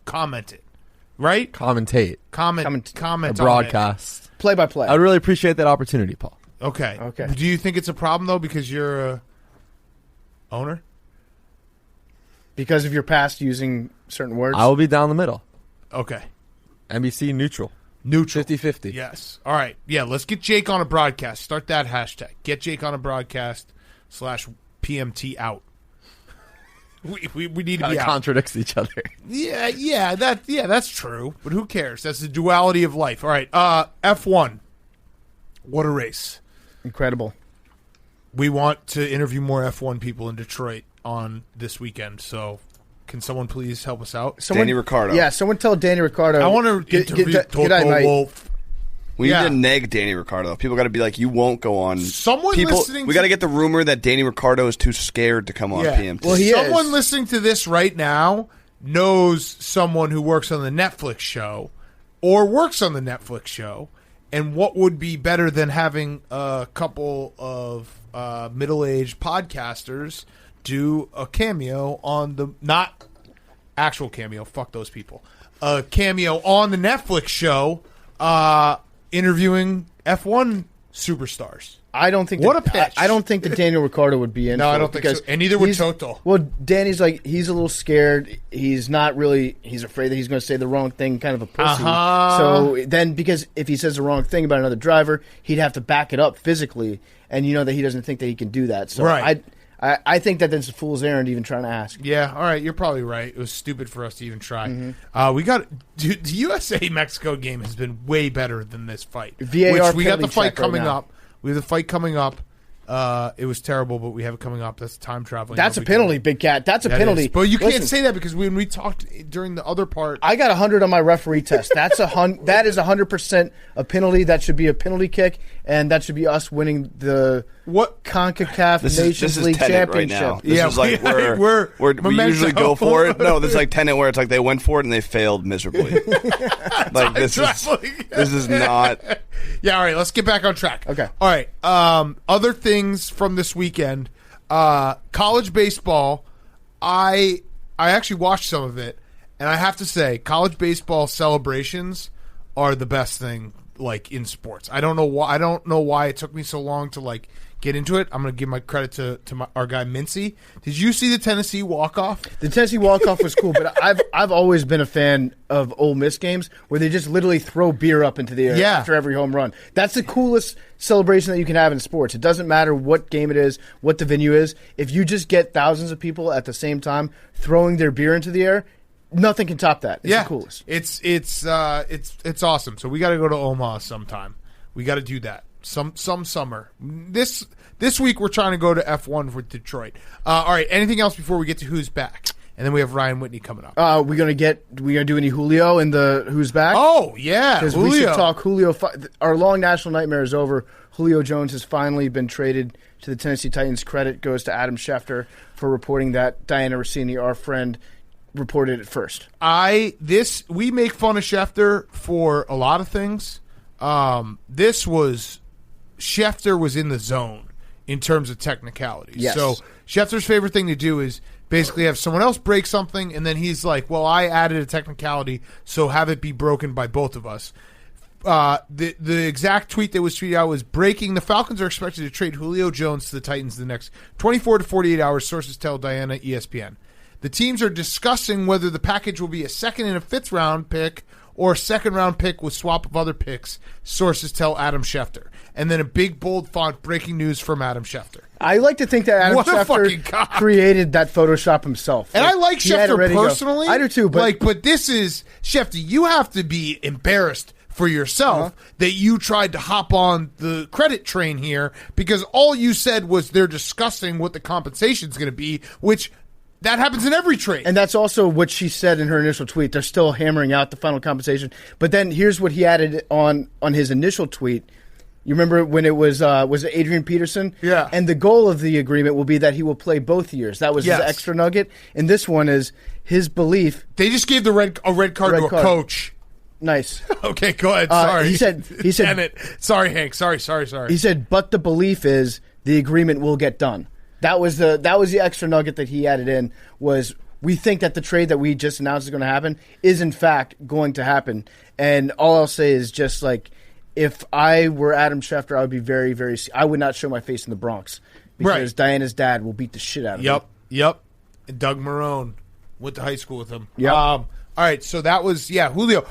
comment it, right? Commentate. Comment A on it. broadcast. Play by play. I would really appreciate that opportunity, Paul. Okay. Okay. Do you think it's a problem though because you're a owner? Because of your past using certain words. I will be down the middle. Okay. NBC neutral. Neutral. 50-50. Yes. All right. Yeah. Let's get Jake on a broadcast. Start that hashtag. Get Jake on a broadcast /PMT out. We need to Kind be of out. contradicts each other. Yeah, that's true. But who cares? That's the duality of life. All right, F1. What a race. Incredible. We want to interview more F1 people in Detroit on this weekend. So, can someone please help us out? Danny Ricciardo. Yeah, someone tell Danny Ricciardo. I want to interview Toto mate. Wolff. We Yeah. need to neg Danny Ricciardo. People got to be like, you won't go on. Someone People, listening we to- got to get the rumor that Danny Ricciardo is too scared to come on Yeah. PMT. Well, he Someone is. listening to this right now knows someone who works on the Netflix show or works on the Netflix show. And what would be better than having a couple of middle-aged podcasters do a cameo on the not actual cameo, fuck those people. A cameo on the Netflix show interviewing F1 superstars. I don't think. What a pitch. I don't think that Daniel Ricciardo would be in. No, for I it don't think because so. And neither would he's- Toto. Well, Danny's like he's a little scared. He's not really. He's afraid that he's going to say the wrong thing. Kind of a pussy. Uh-huh. So then, because if he says the wrong thing about another driver, he'd have to back it up physically, and you know that he doesn't think that he can do that. So Right. I think that that's a fool's errand even trying to ask. Yeah, all right, you're probably right. It was stupid for us to even try. Mm-hmm. We got the USA-Mexico game has been way better than this fight. VAR Which we got the penalty fight check right coming now. up. We have the fight coming up. It was terrible, but we have it coming up. That's time traveling. That's a Nobody penalty, can- Big Cat. That's a That penalty. is. But you can't Listen, say that because when we talked during the other part, I got 100 on my referee test. That is 100% a penalty. That should be a penalty kick, and that should be us winning the what CONCACAF This Nations is League tenant right Championship. now. This Yeah, is like we're we memento. usually go for it. No, this is like tenant where it's like they went for it and they failed miserably. Like this is not. Yeah, all right, let's get back on track. Okay. All right. Other things from this weekend. College baseball. I actually watched some of it, and I have to say, college baseball celebrations are the best thing like in sports. I don't know why it took me so long to like get into it, I'm going to give my credit to our guy Mincy. Did you see the Tennessee walk-off? The Tennessee walk-off was cool, but I've always been a fan of Ole Miss games where they just literally throw beer up into the air after every home run. That's the coolest celebration that you can have in sports. It doesn't matter what game it is, what the venue is. If you just get thousands of people at the same time throwing their beer into the air, nothing can top that. It's the coolest. It's awesome. So we got to go to Omaha sometime. We got to do that. Some summer. This week we're trying to go to F1 with Detroit. All right. Anything else before we get to who's back? And then we have Ryan Whitney coming up. We gonna do any Julio in the who's back? Oh yeah, because we should talk Julio. Our long national nightmare is over. Julio Jones has finally been traded to the Tennessee Titans. Credit goes to Adam Schefter for reporting that. Diana Rossini, our friend, reported it first. We make fun of Schefter for a lot of things. Schefter was in the zone in terms of technicalities. Yes. So Schefter's favorite thing to do is basically have someone else break something, and then he's like, well, I added a technicality, so have it be broken by both of us. The exact tweet that was tweeted out was breaking. The Falcons are expected to trade Julio Jones to the Titans the next 24 to 48 hours, sources tell Diana ESPN. The teams are discussing whether the package will be a second and a fifth round pick or a second-round pick with swap of other picks, sources tell Adam Schefter. And then a big, bold font, breaking news from Adam Schefter. I like to think that Adam Schefter created that Photoshop himself. And I like Schefter personally. I do too. But this is, Schefter, you have to be embarrassed for yourself that you tried to hop on the credit train here because all you said was they're discussing what the compensation is going to be, which... that happens in every trade. And that's also what she said in her initial tweet. They're still hammering out the final compensation. But then here's what he added on his initial tweet. You remember when it was it Adrian Peterson? Yeah. And the goal of the agreement will be that he will play both years. That was his extra nugget. And this one is his belief. They just gave a red card to a coach. Nice. Okay, go ahead. Sorry. He said Sorry, Hank. Sorry. He said, but the belief is the agreement will get done. That was the extra nugget that he added in was we think that the trade that we just announced is going to happen is in fact going to happen. And all I'll say is just like if I were Adam Schefter, I would be very, very – I would not show my face in the Bronx because Diana's dad will beat the shit out of him. Yep. And Doug Marone went to high school with him. Yep. All right, so that was Julio.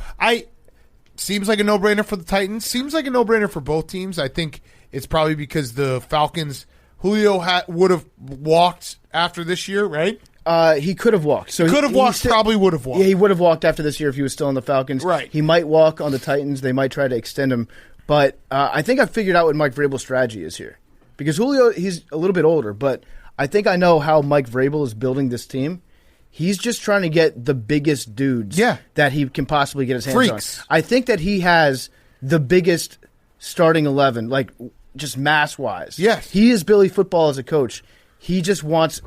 Seems like a no-brainer for the Titans. Seems like a no-brainer for both teams. I think it's probably because the Falcons – Julio would have walked after this year, right? He could have walked. So probably would have walked. Yeah, he would have walked after this year if he was still in the Falcons. Right. He might walk on the Titans. They might try to extend him. But I think I figured out what Mike Vrabel's strategy is here. Because Julio, he's a little bit older, but I think I know how Mike Vrabel is building this team. He's just trying to get the biggest dudes that he can possibly get his hands on. I think that he has the biggest starting 11, like just mass-wise. Yes. He is Billy Football as a coach. He just wants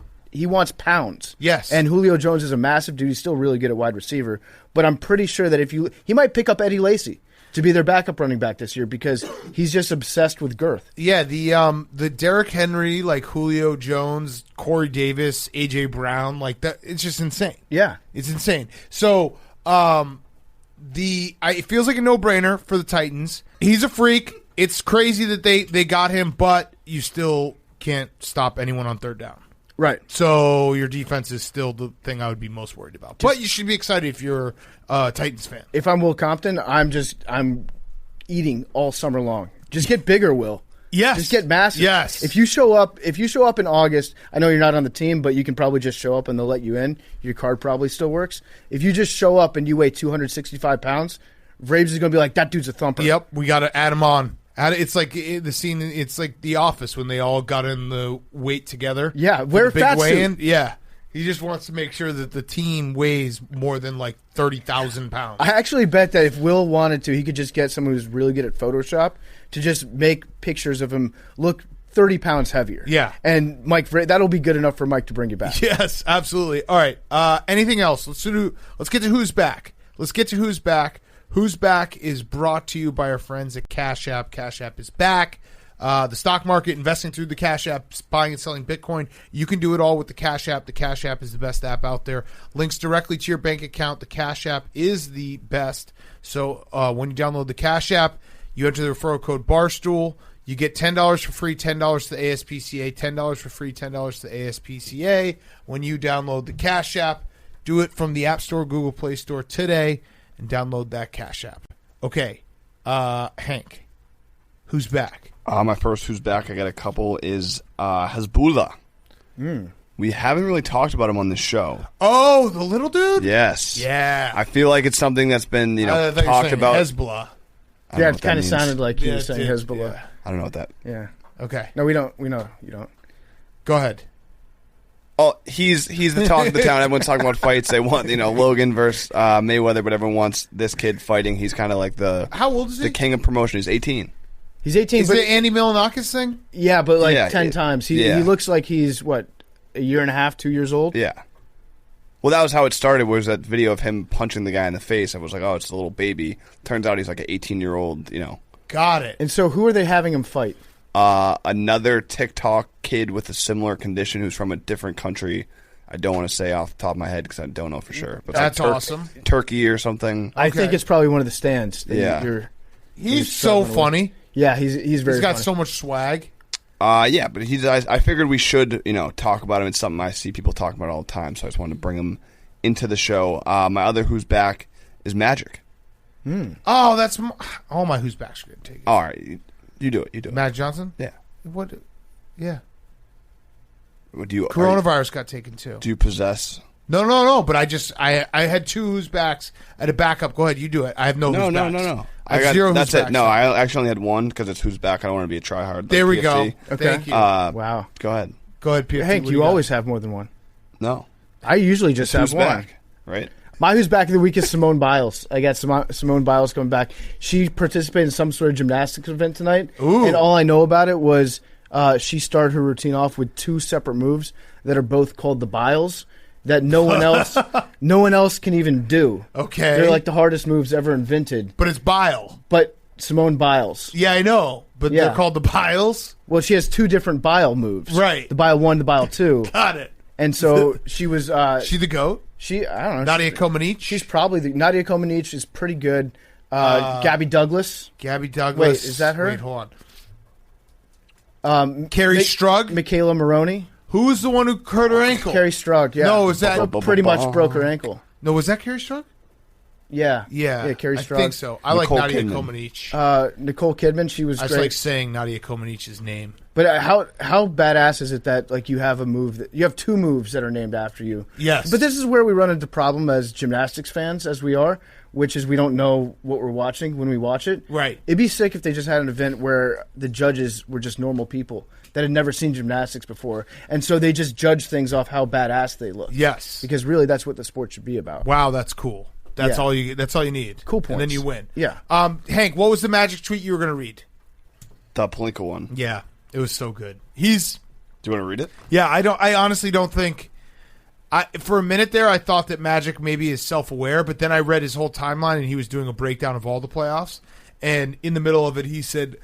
pounds. Yes. And Julio Jones is a massive dude. He's still really good at wide receiver. But I'm pretty sure that he might pick up Eddie Lacy to be their backup running back this year because he's just obsessed with girth. Yeah, the Derrick Henry, like Julio Jones, Corey Davis, A.J. Brown, like that, it's just insane. Yeah. It's insane. So it feels like a no-brainer for the Titans. He's a freak. It's crazy that they got him, but you still can't stop anyone on third down. Right. So your defense is still the thing I would be most worried about. But you should be excited if you're a Titans fan. If I'm Will Compton, I'm eating all summer long. Just get bigger, Will. Yes. Just get massive. Yes. If you show up in August, I know you're not on the team, but you can probably just show up and they'll let you in. Your card probably still works. If you just show up and you weigh 265 pounds, Vrabes is going to be like, that dude's a thumper. Yep. We got to add him on. It's like the scene. It's like The Office when they all got in the weight together. Yeah, wear a fat suit. Yeah, he just wants to make sure that the team weighs more than like 30,000 pounds. I actually bet that if Will wanted to, he could just get someone who's really good at Photoshop to just make pictures of him look 30 pounds heavier. Yeah, and Mike, that'll be good enough for Mike to bring you back. Yes, absolutely. All right. Anything else? Let's get to who's back. Who's Back is brought to you by our friends at Cash App. Cash App is back. The stock market, investing through the Cash App, buying and selling Bitcoin. You can do it all with the Cash App. The Cash App is the best app out there. Links directly to your bank account. The Cash App is the best. So when you download the Cash App, you enter the referral code Barstool. You get $10 for free, $10 to the ASPCA, $10 for free, $10 to the ASPCA when you download the Cash App. Do it from the App Store, Google Play Store today, and download that Cash App. Okay, Hank, who's back? My first who's back, I got a couple, is Hezbollah. We haven't really talked about him on this show. Oh, the little dude? Yes. Yeah. I feel like it's something that's been, I thought you were talked saying about. Hezbollah. Yeah, it kind of sounded like you Yeah, were it saying did, Hezbollah. yeah. I don't know what that. Yeah. Okay. No, we don't. We know you don't. Go ahead. Oh, he's the talk of the town. Everyone's talking about fights. They want, Logan versus Mayweather, but everyone wants this kid fighting. He's kind of like How old is he? the king of promotion. He's 18. He's 18. Is but it Andy Milonakis thing? yeah, but like Yeah, 10 yeah. times. He Yeah. looks like he's what, a year and a half, 2 years old. Yeah. Well, that was how it started, was that video of him punching the guy in the face. I was like, oh, it's a little baby. Turns out he's like an 18-year-old, Got it. And so, who are they having him fight? Another TikTok kid with a similar condition who's from a different country. I don't want to say off the top of my head because I don't know for sure. But it's That's awesome. Turkey or something. I think Okay. it's probably one of the stands. that Yeah. He's so struggling with. funny. Yeah, he's very. He's got funny. so much swag. Yeah, but I figured we should, talk about him. It's something I see people talking about all the time, so I just wanted to bring him into the show. My other who's back is Magic. Oh, that's all my who's back's going to take it. All right, you do it. You do it. Matt Johnson? Yeah. What? Yeah. Do you Coronavirus got taken too. Do you possess? No. But I had two who's backs. I had a backup. Go ahead, you do it. I have no. No. who's backs. I have got zero. That's who's it. backs. No, I actually only had one because it's who's back. I don't want to be a tryhard. Like There we go. PFC. Okay. Thank you. Wow. Go ahead. Go ahead, PFT. Hank, What do you got? always have more than one. No. I usually just have Who's one. back? Right. My who's back of the week is Simone Biles. I got Simone Biles coming back. She participated in some sort of gymnastics event tonight, Ooh. and all I know about it was she started her routine off with two separate moves that are both called the Biles that no one else can even do. Okay. They're like the hardest moves ever invented. But it's bile. But Simone Biles. Yeah, I know. But Yeah. they're called the biles. Well, she has two different bile moves. Right. The bile 1, the bile 2. Got it. And so she was She the goat. I don't know. Nadia Comaneci. She's probably Nadia Comaneci is pretty good. Gabby Douglas. Gabby Douglas. Wait, is that her? Wait, hold on. Carrie Strug. Michaela Maroney. Who was the one who hurt her ankle? Carrie Strug, yeah. No, is that- pretty much broke her ankle. No, was that Carrie Strug? Yeah. Yeah. Yeah, Carrie I Strug. think so. I Nicole like Nadia Kidman. Comaneci. Nicole Kidman, she was I just great. like saying Nadia Comaneci's name. But how badass is it that like you have a move that you have two moves that are named after you? Yes. But this is where we run into problem as gymnastics fans, as we are, which is we don't know what we're watching when we watch it. Right. It'd be sick if they just had an event where the judges were just normal people that had never seen gymnastics before, and so they just judge things off how badass they look. Yes. Because really, that's what the sport should be about. Wow, that's cool. That's Yeah. all you. That's all you need. Cool And then points. you win. Yeah. Hank, what was the magic tweet you were going to read? The Palinka one. Yeah, it was so good. He's. Do you want to read it? Yeah, I honestly don't think. For a minute there, I thought that Magic maybe is self-aware, but then I read his whole timeline, and he was doing a breakdown of all the playoffs. And in the middle of it, he said,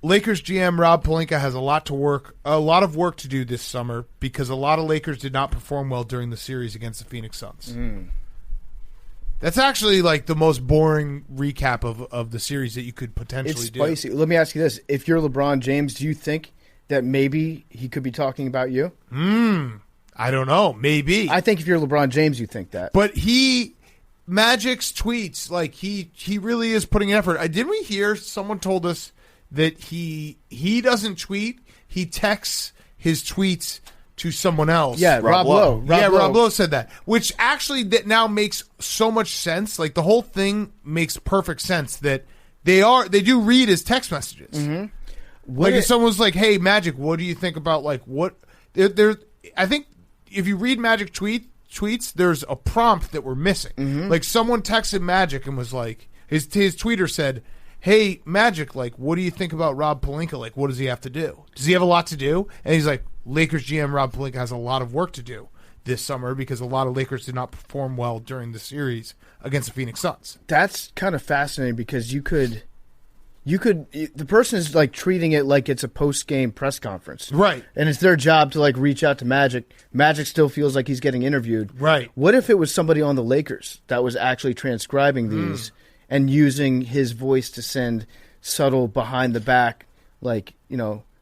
"Lakers GM Rob Pelinka has a lot of work to do this summer because a lot of Lakers did not perform well during the series against the Phoenix Suns." That's actually like the most boring recap of the series that you could potentially It's do. spicy. Let me ask you this: if you're LeBron James, do you think that maybe he could be talking about you? I don't know, maybe. I think if you're LeBron James, you think that. But Magic's tweets, like he really is putting an effort. Didn't we hear someone told us that he doesn't tweet, he texts his tweets to someone else. Yeah, Rob Lowe. Rob Lowe said that, which actually that now makes so much sense. Like the whole thing makes perfect sense that they do read as text messages. Like if someone was like, "Hey, Magic, what do you think about like what?" There, I think if you read Magic tweets, there's a prompt that we're missing. Like someone texted Magic and was like, his tweeter said, "Hey, Magic, like, what do you think about Rob Pelinka? Like, what does he have to do? Does he have a lot to do?" And he's like, "Lakers GM Rob Pelinka has a lot of work to do this summer because a lot of Lakers did not perform well during the series against the Phoenix Suns." That's kind of fascinating because you could the person is like treating it like it's a post-game press conference. Right. And it's their job to like reach out to Magic. Magic still feels like he's getting interviewed. Right. What if it was somebody on the Lakers that was actually transcribing these and using his voice to send subtle behind the back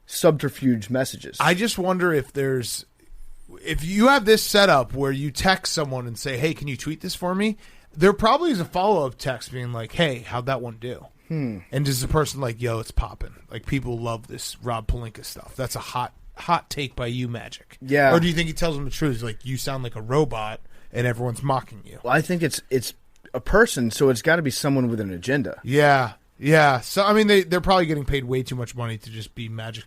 subterfuge messages. I just wonder if you have this setup where you text someone and say, hey, can you tweet this for me? There probably is a follow-up text being like, hey, how'd that one do? And does the person like, yo, it's popping. Like, people love this Rob Pelinka stuff. That's a hot take by you, Magic. Yeah. Or do you think he tells them the truth? He's like, you sound like a robot and everyone's mocking you. Well, I think it's a person, so it's got to be someone with an agenda. Yeah. So, I mean, they're probably getting paid way too much money to just be Magic.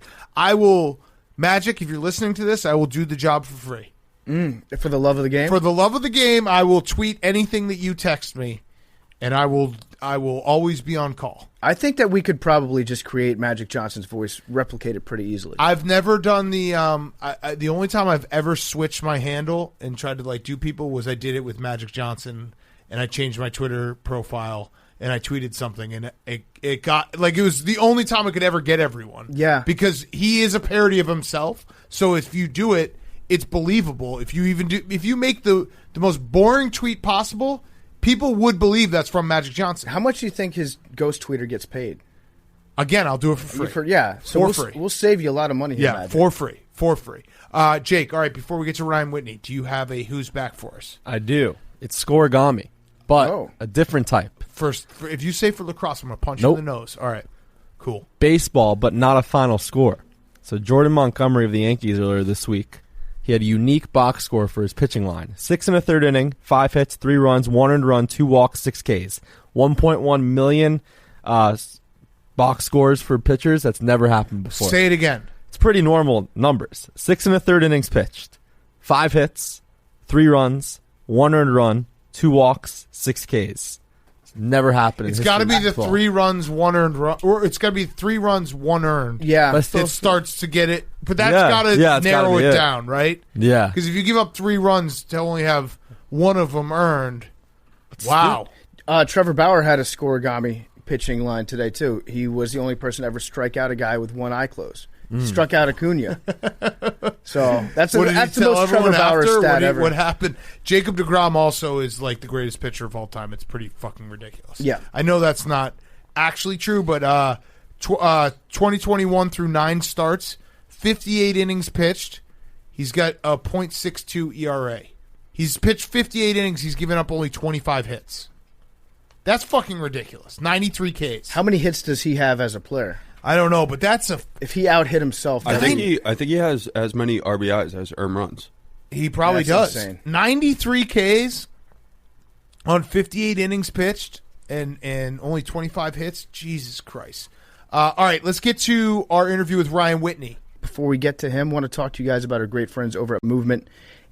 Magic, if you're listening to this, I will do the job for free. For the love of the game? For the love of the game, I will tweet anything that you text me, and I will always be on call. I think that we could probably just create Magic Johnson's voice, replicate it pretty easily. I've never done the the only time I've ever switched my handle and tried to do people was I did it with Magic Johnson, and I changed my Twitter profile and I tweeted something, and it got it was the only time I could ever get everyone. Yeah, because he is a parody of himself. So if you do it, it's believable. If you make the most boring tweet possible, people would believe that's from Magic Johnson. How much do you think his ghost tweeter gets paid? Again, I'll do it for free. So free. We'll save you a lot of money here, Magic. For free. Jake, all right, before we get to Ryan Whitney, do you have a who's back for us? I do. It's scoregami, but a different type. First, if you say for lacrosse, I'm going to punch Nope. you in the nose. All right, cool. Baseball, but not a final score. So Jordan Montgomery of the Yankees earlier this week, he had a unique box score for his pitching line. 6 1/3 inning, 5 hits, 3 runs, 1 earned run, 2 walks, 6 Ks. 1.1 million box scores for pitchers. That's never happened before. Say it again. It's pretty normal numbers. 6 1/3 innings pitched, 5 hits, 3 runs, 1 earned run, 2 walks, 6 Ks. It's never happened. It's got to be the 3 runs, 1 earned run, or it's got to be 3 runs, 1 earned. Yeah, it starts to get it, but that's got to narrow it down, right? Yeah, because if you give up 3 runs to only have 1 of them earned, wow. Trevor Bauer had a scoregami pitching line today too. He was the only person to ever strike out a guy with one eye closed. Struck out Acuna. So that's the most Trevor Bauer stat ever. What happened? Jacob deGrom also is like the greatest pitcher of all time. It's pretty fucking ridiculous. Yeah. I know that's not actually true, but 2021 through 9 starts, 58 innings pitched. He's got a .62 ERA. He's pitched 58 innings. He's given up only 25 hits. That's fucking ridiculous. 93 Ks. How many hits does he have as a player? I don't know, but if he out-hit himself. I think he has as many RBIs as earned runs. He probably does. Insane. 93 Ks on 58 innings pitched and only 25 hits. Jesus Christ. All right, let's get to our interview with Ryan Whitney. Before we get to him, I want to talk to you guys about our great friends over at Movement.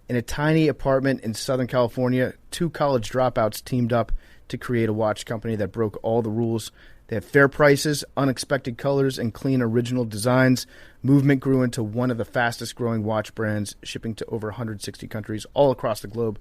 In a tiny apartment in Southern California, 2 college dropouts teamed up to create a watch company that broke all the rules. They have fair prices, unexpected colors, and clean original designs. Movement grew into one of the fastest-growing watch brands, shipping to over 160 countries all across the globe.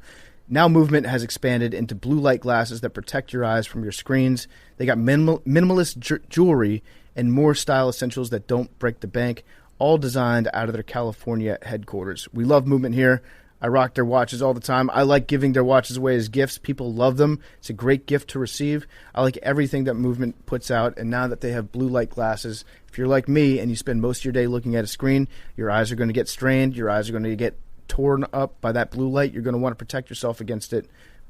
Now Movement has expanded into blue light glasses that protect your eyes from your screens. They got minimalist jewelry and more style essentials that don't break the bank, all designed out of their California headquarters. We love Movement here. I rock their watches all the time. I like giving their watches away as gifts. People love them. It's a great gift to receive. I like everything that Movement puts out, and now that they have blue light glasses, if you're like me and you spend most of your day looking at a screen, your eyes are going to get strained. Your eyes are going to get torn up by that blue light. You're going to want to protect yourself against it.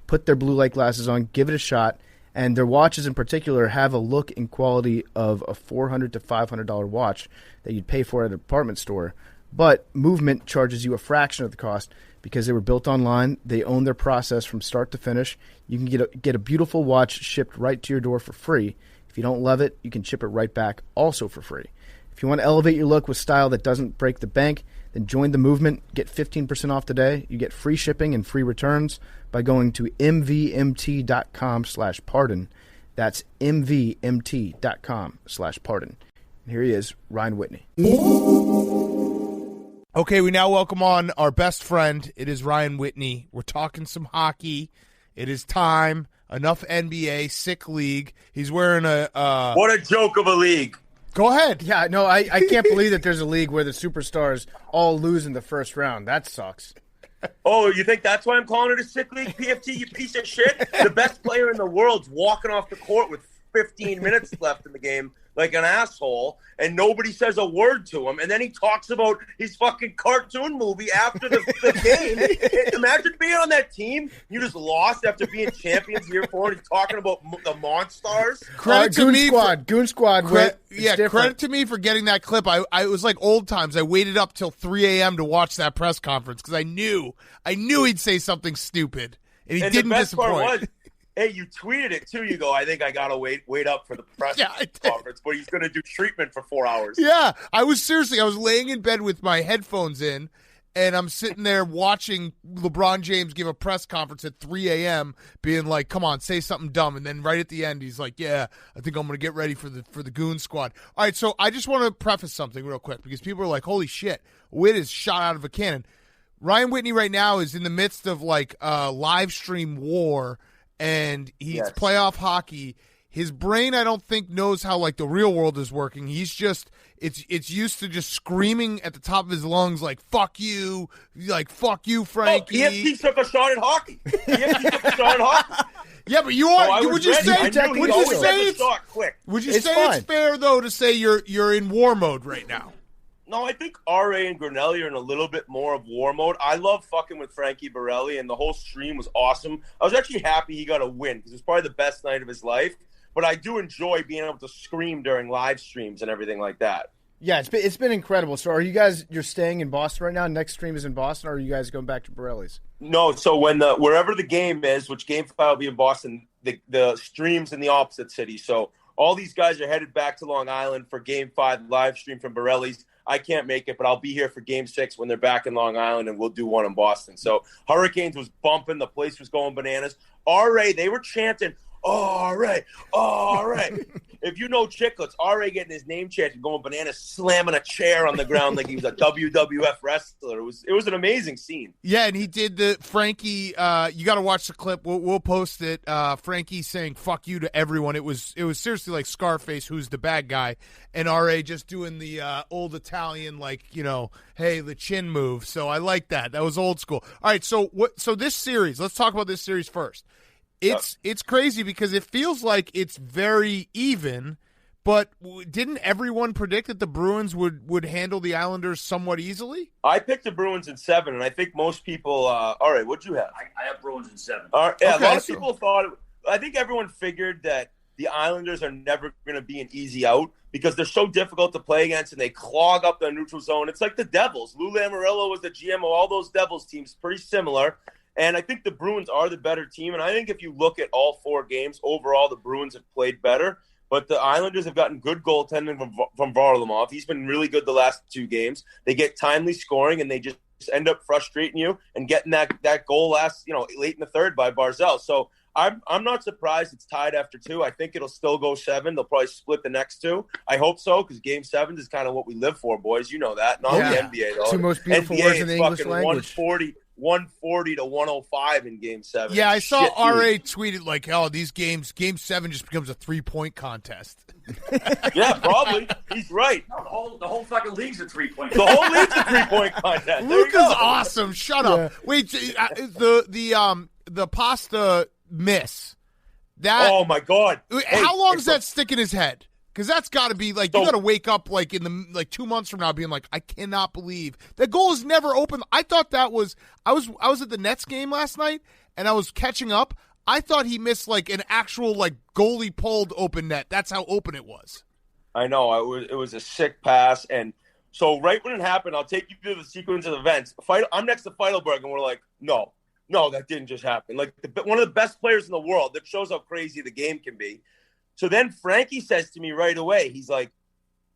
Put their blue light glasses on. Give it a shot. And their watches in particular have a look and quality of a $400 to $500 watch that you'd pay for at a department store. But Movement charges you a fraction of the cost because they were built online. They own their process from start to finish. You can get a beautiful watch shipped right to your door for free. If you don't love it, you can ship it right back also for free. If you want to elevate your look with style that doesn't break the bank, then join the Movement. Get 15% off today. You get free shipping and free returns by going to mvmt.com/pardon. That's mvmt.com/pardon. And here he is, Ryan Whitney. Okay, we now welcome on our best friend. It is Ryan Whitney. We're talking some hockey. It is time. Enough NBA, sick league. He's wearing a... What a joke of a league. Go ahead. Yeah, no, I can't believe that there's a league where the superstars all lose in the first round. That sucks. Oh, you think that's why I'm calling it a sick league, PFT, you piece of shit? The best player in the world's walking off the court with 15 minutes left in the game like an asshole, and nobody says a word to him. And then he talks about his fucking cartoon movie after the game. Imagine being on that team. You just lost after being champions the year before, and he's talking about the Monstars. Credit to Goon me Squad. Goon Squad. Credit to me for getting that clip. I was like old times. I waited up till 3 a.m. to watch that press conference because I knew he'd say something stupid, and he didn't the best disappoint. Part was, hey, you tweeted it too. You go, I think I gotta wait up for the press conference, but he's gonna do treatment for 4 hours. Yeah, I was laying in bed with my headphones in, and I'm sitting there watching LeBron James give a press conference at 3 a.m., being like, "Come on, say something dumb." And then right at the end, he's like, "Yeah, I think I'm gonna get ready for the Goon Squad." All right, so I just want to preface something real quick because people are like, "Holy shit, Witt is shot out of a cannon." Ryan Whitney right now is in the midst of like a live stream war. And he's playoff hockey. His brain, I don't think, knows how like the real world is working. He's just it's used to just screaming at the top of his lungs like "fuck you," Frankie. Oh, he took a shot at hockey. Yeah, but you are. Would you say it's fair though to say you're in war mode right now? No, I think RA and Grinelli are in a little bit more of war mode. I love fucking with Frankie Borelli, and the whole stream was awesome. I was actually happy he got a win because it was probably the best night of his life. But I do enjoy being able to scream during live streams and everything like that. Yeah, it's been incredible. So you're staying in Boston right now? Next stream is in Boston, or are you guys going back to Borelli's? No, so wherever the game is, which Game 5 will be in Boston, the stream's in the opposite city. So all these guys are headed back to Long Island for Game 5 live stream from Borelli's. I can't make it, but I'll be here for Game 6 when they're back in Long Island, and we'll do one in Boston. So Hurricanes was bumping. The place was going bananas. RA, they were chanting, all right. If you know Chicklets, RA getting his name chanted, going bananas, slamming a chair on the ground like he was a WWF wrestler. It was an amazing scene. Yeah, and he did the Frankie. You got to watch the clip. We'll post it. Frankie saying "fuck you" to everyone. It was seriously like Scarface, who's the bad guy, and RA just doing the old Italian hey, the chin move. So I like that. That was old school. All right, so this series. Let's talk about this series first. It's crazy because it feels like it's very even, but didn't everyone predict that the Bruins would handle the Islanders somewhat easily? I picked the Bruins in 7, and I think most people. All right, what'd you have? I have Bruins in 7. All right, yeah, okay, a lot of people thought. I think everyone figured that the Islanders are never going to be an easy out because they're so difficult to play against, and they clog up the neutral zone. It's like the Devils. Lou Lamoriello was the GM of all those Devils teams, pretty similar. And I think the Bruins are the better team. And I think if you look at all 4 games, overall, the Bruins have played better. But the Islanders have gotten good goaltending from Varlamov. He's been really good the last 2 games. They get timely scoring, and they just end up frustrating you and getting that goal late in the third by Barzal. So I'm not surprised it's tied after 2. I think it'll still go 7. They'll probably split the next 2. I hope so, because Game 7 is kind of what we live for, boys. You know that. Not the NBA, though. 2 most beautiful NBA, words in the English language. 140 to 105 in Game 7. Yeah, I saw RA tweeted like, "Oh, these games, Game 7 just becomes a 3-point contest." Yeah, probably. He's right. No, the whole fucking league's a 3-point. The whole league's a 3-point contest. Luke is awesome. Shut up. Wait, the pasta miss. That. Oh my God! How long does that stick in his head? Because that's got to be like you got to wake up like in the 2 months from now being like, I cannot believe that goal is never open. I thought that was I was at the Nets game last night and I was catching up. I thought he missed like an actual like goalie pulled open net. That's how open it was. I know it was a sick pass, and so right when it happened, I'll take you through the sequence of events. I'm next to Feidelberg, and we're like, no, that didn't just happen. Like one of the best players in the world. That shows how crazy the game can be. So then Frankie says to me right away, he's like,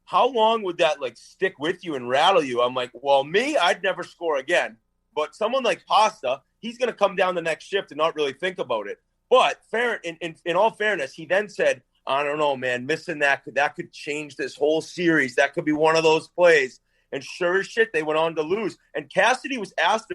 how long would that like stick with you and rattle you? I'm like, well, me, I'd never score again. But someone like Pasta, he's going to come down the next shift and not really think about it. But in all fairness, he then said, I don't know, man, missing that could change this whole series. That could be one of those plays. And sure as shit, they went on to lose. And Cassidy was asked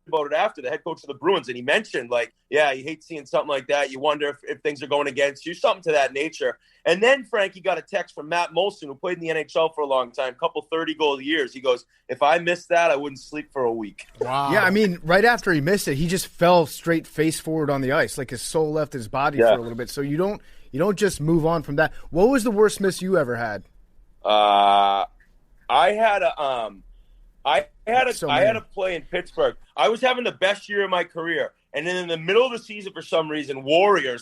about it after, the head coach of the Bruins, and he mentioned like, yeah, you hate seeing something like that. You wonder if things are going against you, something to that nature. And then Frankie got a text from Matt Molson, who played in the NHL for a long time, couple 30-goal years. He goes, if I missed that, I wouldn't sleep for a week. Wow. Yeah, I mean, right after he missed it, he just fell straight face forward on the ice, like his soul left his body for a little bit. So you don't You don't just move on from that. What was the worst miss you ever had? I had a play in Pittsburgh. I was having the best year of my career. And then in the middle of the season, for some reason, Warrior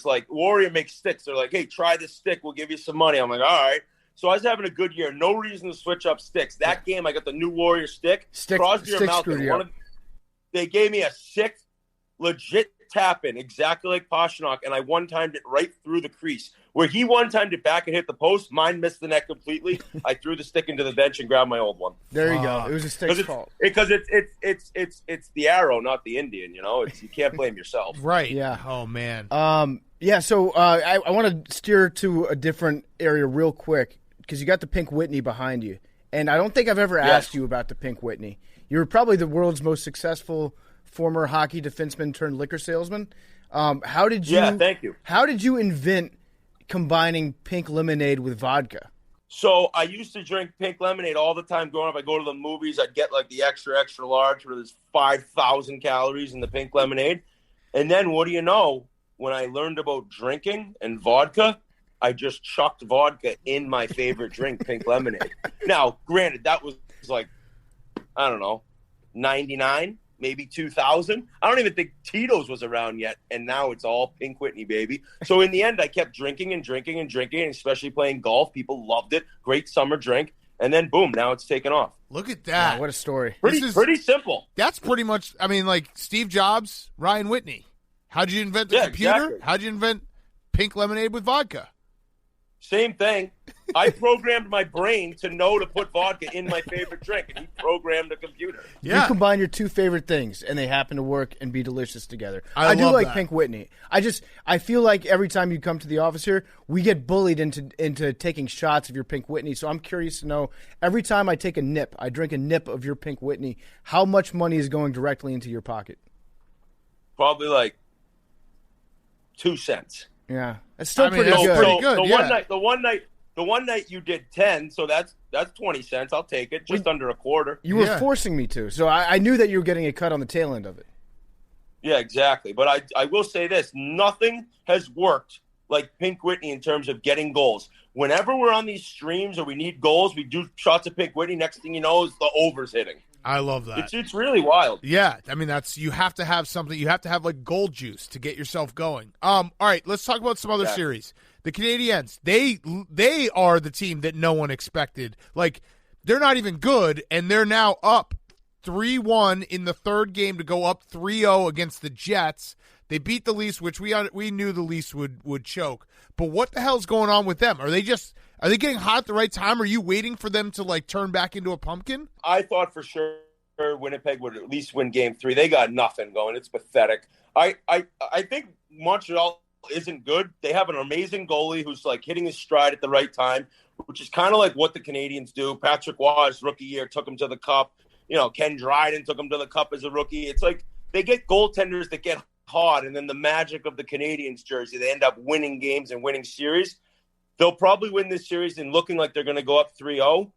makes sticks. They're like, hey, try this stick. We'll give you some money. I'm like, all right. So I was having a good year. No reason to switch up sticks. That game, I got the new Warrior stick. Crosby or Malkin. They gave me a sick, legit tap-in, exactly like Pasternak, and I one-timed it right through the crease. Where he one-timed it back and hit the post, mine missed the net completely. I threw the stick into the bench and grabbed my old one. There you go. It was a stick's fault. Because it's the arrow, not the Indian, you know? You can't blame yourself. Right. Yeah. Oh, man. So I want to steer to a different area real quick because you got the pink Whitney behind you. And I don't think I've ever asked you about the pink Whitney. You're probably the world's most successful former hockey defenseman turned liquor salesman. How did you? Yeah, thank you. How did you invent combining pink lemonade with vodka? So I used to drink pink lemonade all the time growing up. I go to the movies, I'd get like the extra large where there's 5,000 calories in the pink lemonade. And then what do you know? When I learned about drinking and vodka, I just chucked vodka in my favorite drink, pink lemonade. Now, granted, that was like, I don't know, 99, maybe 2000. I don't even think Tito's was around yet, and now it's all Pink Whitney, baby. So in the end, I kept drinking and drinking and drinking, and especially playing golf. People loved it. Great summer drink. And then, boom, now it's taken off. Look at that. Wow, what a story. Pretty simple. That's pretty much, I mean, like Steve Jobs, Ryan Whitney. How'd you invent the computer? Exactly. How'd you invent pink lemonade with vodka? Same thing. I programmed my brain to know to put vodka in my favorite drink, and he programmed the computer. Yeah. You combine your two favorite things, and they happen to work and be delicious together. I do love like that. Pink Whitney. I feel like every time you come to the office here, we get bullied into taking shots of your Pink Whitney. So I'm curious to know, every time I take a nip, I drink a nip of your Pink Whitney, how much money is going directly into your pocket? Probably like 2 cents. Yeah, that's still pretty that's good. pretty good. The one night you did 10, so that's 20 cents. I'll take it, just under a quarter. You were forcing me to, so I knew that you were getting a cut on the tail end of it. Yeah, exactly. But I will say this: nothing has worked like Pink Whitney in terms of getting goals. Whenever we're on these streams or we need goals, we do shots of Pink Whitney. Next thing you know, is the overs hitting. I love that. It's really wild. Yeah, I mean you have to have something. You have to have like gold juice to get yourself going. All right, let's talk about some other series. The Canadiens, they are the team that no one expected. Like they're not even good, and they're now up 3-1 in the third game to go up 3-0 against the Jets. They beat the Leafs, which we knew the Leafs would choke. But what the hell's going on with them? Are they getting hot at the right time? Are you waiting for them to like turn back into a pumpkin? I thought for sure Winnipeg would at least win Game 3. They got nothing going. It's pathetic. I think Montreal isn't good. They have an amazing goalie who's like hitting his stride at the right time, which is kind of like what the Canadians do. Patrick Waugh, rookie year, took him to the Cup. You know, Ken Dryden took him to the Cup as a rookie. It's like they get goaltenders that get hot, and then the magic of the Canadiens jersey, they end up winning games and winning series. They'll probably win this series and looking like they're going to go up 3-0.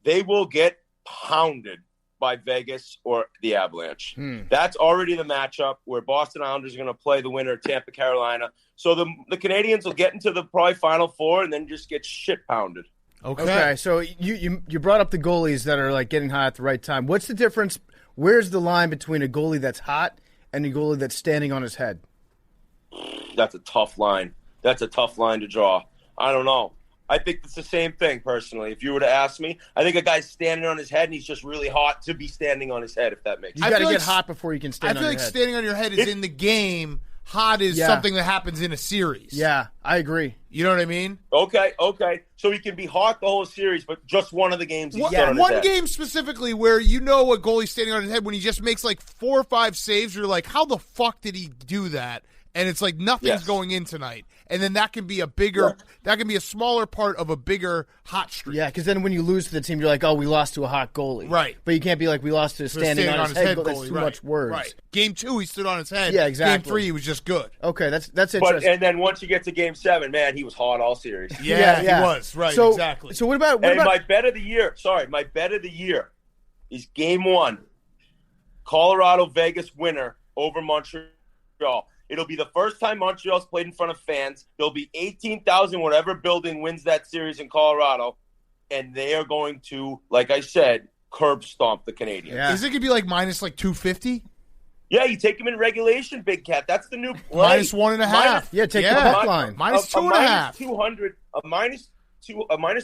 They will get pounded by Vegas or the Avalanche. That's already the matchup where Boston Islanders are going to play the winner of Tampa, Carolina. So the Canadiens will get into the probably Final Four and then just get shit pounded. Okay, so you brought up the goalies that are like getting hot at the right time. What's the difference? Where's the line between a goalie that's hot and a goalie that's standing on his head? That's a tough line. That's a tough line to draw. I don't know. I think it's the same thing, personally. If you were to ask me, I think a guy's standing on his head and he's just really hot to be standing on his head, if that makes sense. You got to get hot before you can stand on your head. I feel like standing on your head is in the game. Hot is something that happens in a series. Yeah, I agree. You know what I mean? Okay. So he can be hot the whole series, but just one of the games he's on his head. Game specifically where you know a goalie's standing on his head when he just makes like 4 or 5 saves, you're like, how the fuck did he do that? And it's like nothing's going in tonight. And then that can be that can be a smaller part of a bigger hot streak. Yeah, because then when you lose to the team, you're like, oh, we lost to a hot goalie. Right. But you can't be like, we lost to a standing on his head goalie. That's too much words. Right. Game 2, he stood on his head. Yeah, exactly. Game 3, he was just good. Okay, that's interesting. And then once you get to Game 7, man, he was hot all series. Yeah, he was. Right, exactly. So what about my bet of the year is Game 1, Colorado-Vegas winner over Montreal. It'll be the first time Montreal's played in front of fans. There'll be 18,000, whatever building wins that series in Colorado. And they are going to, like I said, curb stomp the Canadiens. Yeah. Is it going to be like minus like 250? Yeah, you take them in regulation, Big Cat. That's the new play. Minus 1.5. Yeah, take the puck line. Minus 2.5. 200, a minus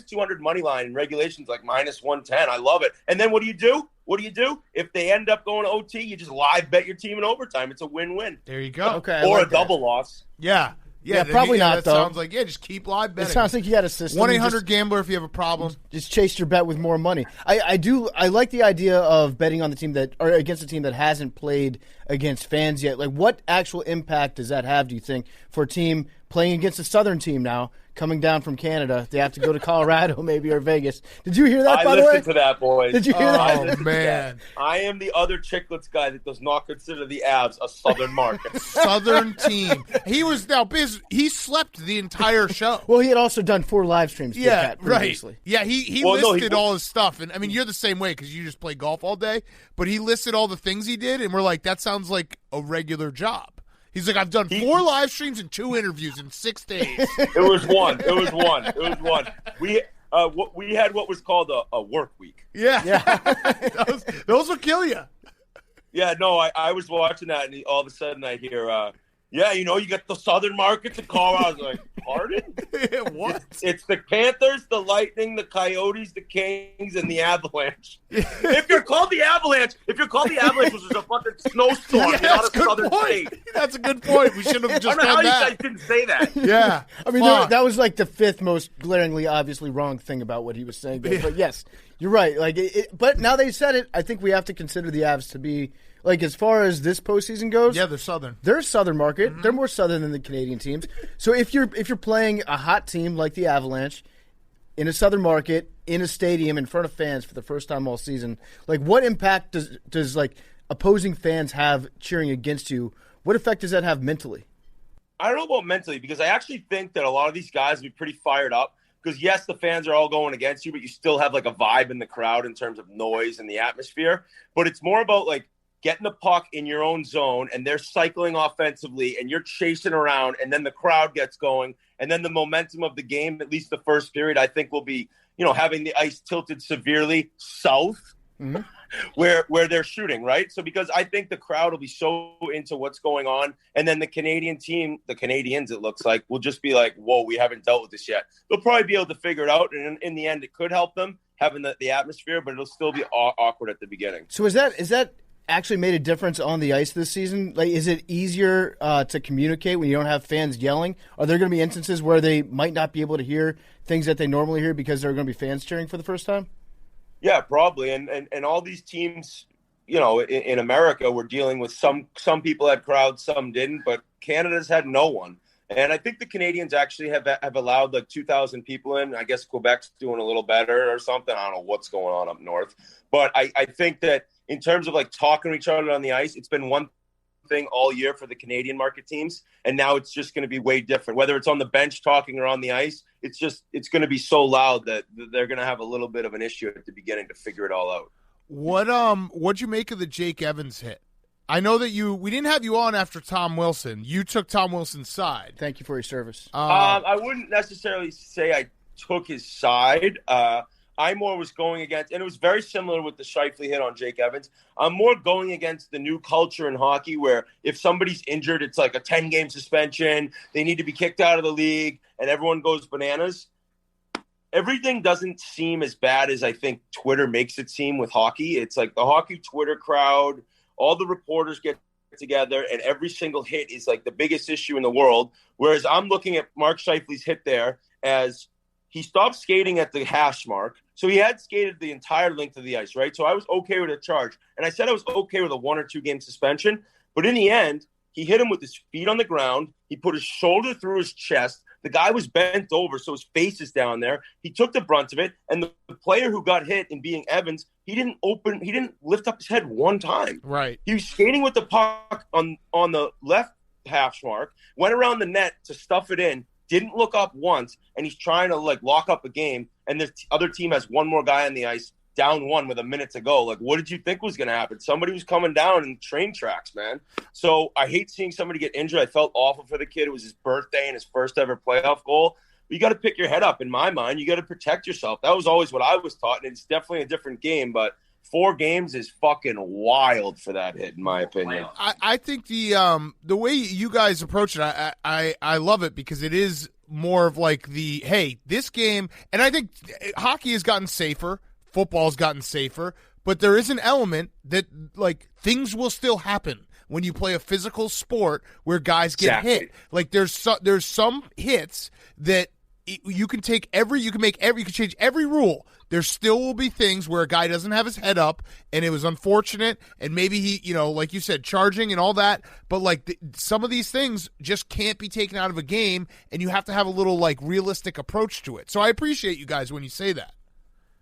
200 money line in regulations like minus 110. I love it. And then what do you do? If they end up going to OT, you just live bet your team in overtime. It's a win-win. There you go. Okay, or like a double loss. Yeah. Yeah, probably not, that though. Sounds like, just keep live betting. It sounds like you got a system. 1-800-GAMBLER if you have a problem. Just chase your bet with more money. I like the idea of betting on the team or against a team that hasn't played against fans yet. Like, what actual impact does that have, do you think, for a team playing against a Southern team now, coming down from Canada? They have to go to Colorado maybe or Vegas. Did you hear that, by the way? I listened to that, boys. Did you hear that? Oh, man. I am the other Chicklets guy that does not consider the Avs a Southern market. Southern team. He slept the entire show. Well, he had also done 4 live streams. Yeah, previously. right. Yeah, he listed all his stuff. And I mean, you're the same way because you just play golf all day. But he listed all the things he did, and we're like, that sounds like a regular job. He's like, I've done 4 live streams and 2 interviews in 6 days. It was one. We had what was called a work week. Yeah. those will kill you. Yeah, no, I was watching that, and all of a sudden I hear, you got the Southern markets in Colorado. I was like, pardon? What? It's the Panthers, the Lightning, the Coyotes, the Kings, and the Avalanche. If you're called the Avalanche, which is a fucking snowstorm, you're not a Southern state. That's a good point. We should have just I don't know how done that. you guys didn't say that. Yeah. I mean, that was like the 5th most glaringly, obviously wrong thing about what he was saying. But yes, you're right. Like, but now they said it, I think we have to consider the Avs to be, like, as far as this postseason goes. Yeah, they're Southern. They're a Southern market. Mm-hmm. They're more Southern than the Canadian teams. So if you're playing a hot team like the Avalanche in a Southern market, in a stadium, in front of fans for the first time all season, like, what impact does like opposing fans have cheering against you? What effect does that have mentally? I don't know about mentally, because I actually think that a lot of these guys will be pretty fired up. Because, yes, the fans are all going against you, but you still have, like, a vibe in the crowd in terms of noise and the atmosphere. But it's more about, like, getting the puck in your own zone, and they're cycling offensively, and you're chasing around, and then the crowd gets going, and then the momentum of the game, at least the first period, I think will be, having the ice tilted severely south, mm-hmm. where they're shooting, right? So because I think the crowd will be so into what's going on, and then the Canadian team, the Canadians, it looks like, will just be like, whoa, we haven't dealt with this yet. They'll probably be able to figure it out, and in the end, it could help them having the atmosphere, but it'll still be awkward at the beginning. So is that actually made a difference on the ice this season? Like, is it easier to communicate when you don't have fans yelling? Are there going to be instances where they might not be able to hear things that they normally hear because there are going to be fans cheering for the first time? Yeah, probably. And all these teams, in America, we're dealing with some people had crowds, some didn't, but Canada's had no one. And I think the Canadians actually have allowed like 2,000 people in. I guess Quebec's doing a little better or something. I don't know what's going on up north. But I think that in terms of like talking to each other on the ice, it's been one thing all year for the Canadian market teams. And now it's just going to be way different. Whether it's on the bench talking or on the ice, it's going to be so loud that they're going to have a little bit of an issue at the beginning to figure it all out. What'd you make of the Jake Evans hit? I know that we didn't have you on after Tom Wilson. You took Tom Wilson's side. Thank you for your service. I wouldn't necessarily say I took his side. I more was going against, and it was very similar with the Scheifele hit on Jake Evans. I'm more going against the new culture in hockey where if somebody's injured, it's like a 10-game suspension. They need to be kicked out of the league, and everyone goes bananas. Everything doesn't seem as bad as I think Twitter makes it seem with hockey. It's like the hockey Twitter crowd, all the reporters get together, and every single hit is like the biggest issue in the world. Whereas I'm looking at Mark Scheifele's hit there as he stopped skating at the hash mark. So he had skated the entire length of the ice, right? So I was okay with a charge. And I said I was okay with a 1 or 2 game suspension. But in the end, he hit him with his feet on the ground. He put his shoulder through his chest. The guy was bent over, so his face is down there. He took the brunt of it. And the player who got hit in being Evans, he didn't lift up his head one time. Right. He was skating with the puck on the left hash mark, went around the net to stuff it in, didn't look up once, and he's trying to like lock up a game, and the other team has one more guy on the ice. down 1 with a minute to go. Like, what did you think was going to happen? Somebody was coming down in train tracks, man. So I hate seeing somebody get injured. I felt awful for the kid. It was his birthday and his first ever playoff goal. You got to pick your head up. In my mind, you got to protect yourself. That was always what I was taught, and it's definitely a different game, but 4 games is fucking wild for that hit, in my opinion. I think the way you guys approach it, I love it because it is more of like this game, and I think hockey has gotten safer, football's gotten safer, but there is an element that like things will still happen when you play a physical sport where guys get hit. Like there's some hits that you can change every rule. There still will be things where a guy doesn't have his head up, and it was unfortunate, and maybe he, like you said, charging and all that, but like some of these things just can't be taken out of a game, and you have to have a little like realistic approach to it. So I appreciate you guys when you say that.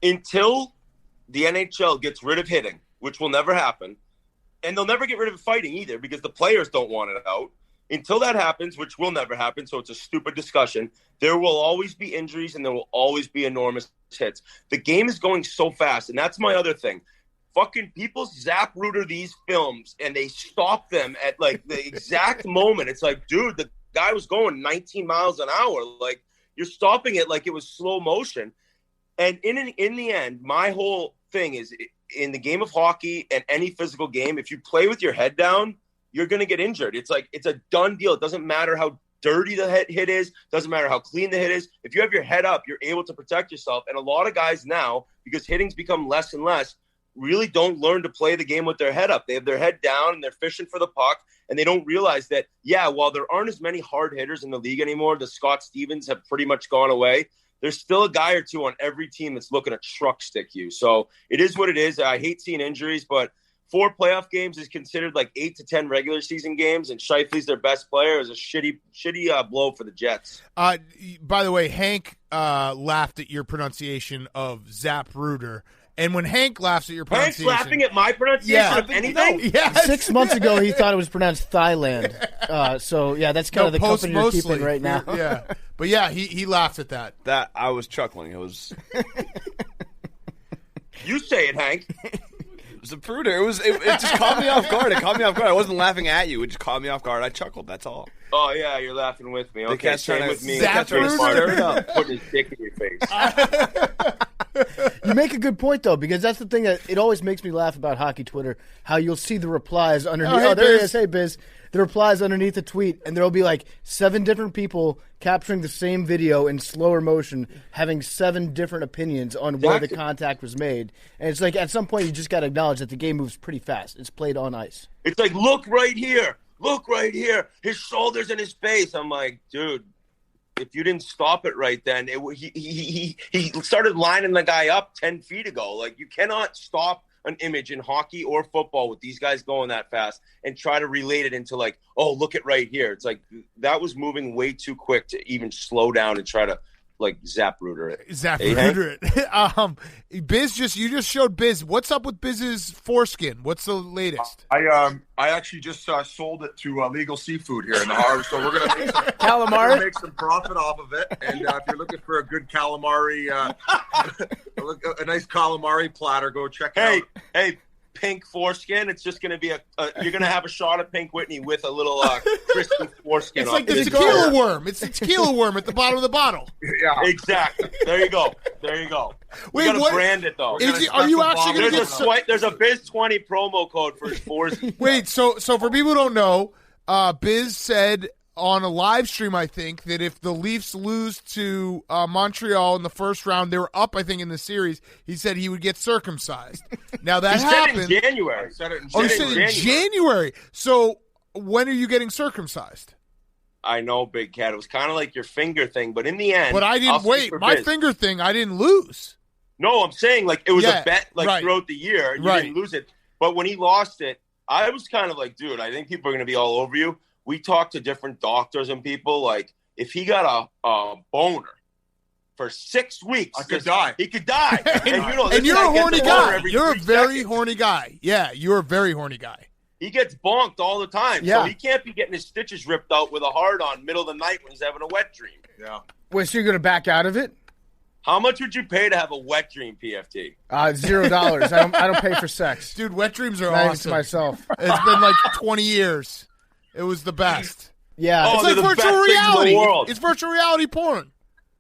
Until the NHL gets rid of hitting, which will never happen, and they'll never get rid of fighting either because the players don't want it out. Until that happens, which will never happen, so it's a stupid discussion, there will always be injuries and there will always be enormous hits. The game is going so fast, and that's my other thing. Fucking people Zapruder these films, and they stop them at, like, the exact moment. It's like, dude, the guy was going 19 miles an hour. Like, you're stopping it like it was slow motion. And in the end, my whole thing is, in the game of hockey and any physical game, if you play with your head down, you're going to get injured. It's like, it's a done deal. It doesn't matter how dirty the hit is. Doesn't matter how clean the hit is. If you have your head up, you're able to protect yourself. And a lot of guys now, because hitting's become less and less, really don't learn to play the game with their head up. They have their head down and they're fishing for the puck. And they don't realize that, while there aren't as many hard hitters in the league anymore, the Scott Stevens have pretty much gone away. There's still a guy or two on every team that's looking to truck stick you. So it is what it is. I hate seeing injuries, but 4 playoff games is considered like 8 to 10 regular season games, and Scheifele's their best player. It was a shitty blow for the Jets. By the way, Hank laughed at your pronunciation of Zapruder. And when Hank laughs at your pronunciation... Hank's laughing at my pronunciation of anything? Yes. 6 months ago, he thought it was pronounced Thailand. That's kind of the company you're keeping right now. Yeah. But yeah, he laughed at that. That I was chuckling. It was... You say it, Hank. Zapruder. It just caught me off guard. I wasn't laughing at you. It just caught me off guard. I chuckled. That's all. Oh, yeah, you're laughing with me. Okay, same with me. Zapruder? Putting his dick in your face. You make a good point, though, because that's the thing that it always makes me laugh about hockey Twitter, how you'll see the replies underneath. Oh, there Biz. he is. Hey, Biz. The replies underneath a tweet, and there'll be like 7 different people capturing the same video in slower motion, having 7 different opinions on where the contact was made. And it's like at some point you just got to acknowledge that the game moves pretty fast. It's played on ice. It's like, look right here. Look right here. His shoulders and his face. I'm like, dude, if you didn't stop it right then, he started lining the guy up 10 feet ago. Like, you cannot stop an image in hockey or football with these guys going that fast and try to relate it into like, oh, look at right here. It's like that was moving way too quick to even slow down and try to like Zapruder it. Zapruder it. Biz, you just showed Biz. What's up with Biz's foreskin? What's the latest? I actually just sold it to Legal Seafood here in the harbor, so we're gonna make some calamari. Make some profit off of it. And if you're looking for a good calamari, a nice calamari platter, go check it out. Hey, pink foreskin. It's just going to be you're going to have a shot of pink Whitney with a little crispy foreskin. It's like the tequila worm. It's the tequila worm at the bottom of the bottle. Yeah, exactly. There you go. We got to brand it though. Are you actually going to get? There's a Biz 20 promo code for his foreskin. Wait, so for people who don't know, Biz said on a live stream, I think, that if the Leafs lose to Montreal in the first round, they were up, I think, in the series. He said he would get circumcised. Now that happened. Said it in January. He said it in January. So when are you getting circumcised? I know, Big Cat. It was kind of like your finger thing, but in the end. But I didn't wait. My finger thing, I didn't lose. No, I'm saying like it was a bet throughout the year. And you didn't lose it. But when he lost it, I was kind of like, dude, I think people are going to be all over you. We talked to different doctors and people, like, if he got a boner for 6 weeks, he could die. And you're a horny guy. You're a very horny guy. Yeah, you're a very horny guy. He gets bonked all the time. Yeah. So he can't be getting his stitches ripped out with a hard-on middle of the night when he's having a wet dream. Yeah. Wait, so you're going to back out of it? How much would you pay to have a wet dream PFT? $0. I don't pay for sex. Dude, wet dreams are Not even to awesome. myself. It's been like 20 years. It was the best. Yeah. Oh, It's they're like the best virtual things in the reality. world. It's virtual reality porn.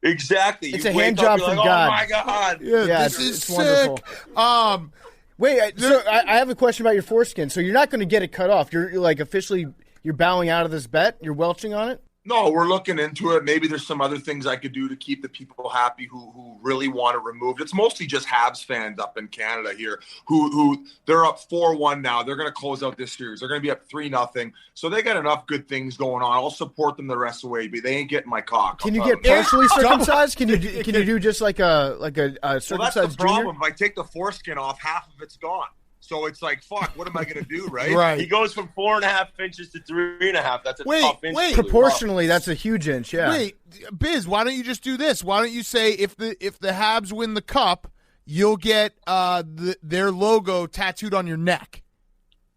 Exactly. It's You a wake hand up, job you're from like, God. Oh my God. Yeah, this it's is wonderful. sick. Wait, so I have a question about your foreskin. So you're not going to get it cut off. You're like officially you're bowing out of this bet. You're welching on it. No, we're looking into it. Maybe there's some other things I could do to keep the people happy who really want it removed. It's mostly just Habs fans up in Canada here who they're up 4-1 now. They're going to close out this series. They're going to be up 3-0. So they got enough good things going on. I'll support them the rest of the way, but they ain't getting my cock. Can you get partially circumcised? Can you do just like a Well, that's circumcised the problem. junior? If I take the foreskin off, half of it's gone. So it's like, fuck, what am I going to do, right? Right. He goes from 4.5 inches to 3.5. That's a Wait, tough inch. wait. to lose. Proportionally, that's a huge inch. Yeah. Wait, Biz, why don't you just do this? Why don't you say if the Habs win the cup, you'll get their logo tattooed on your neck?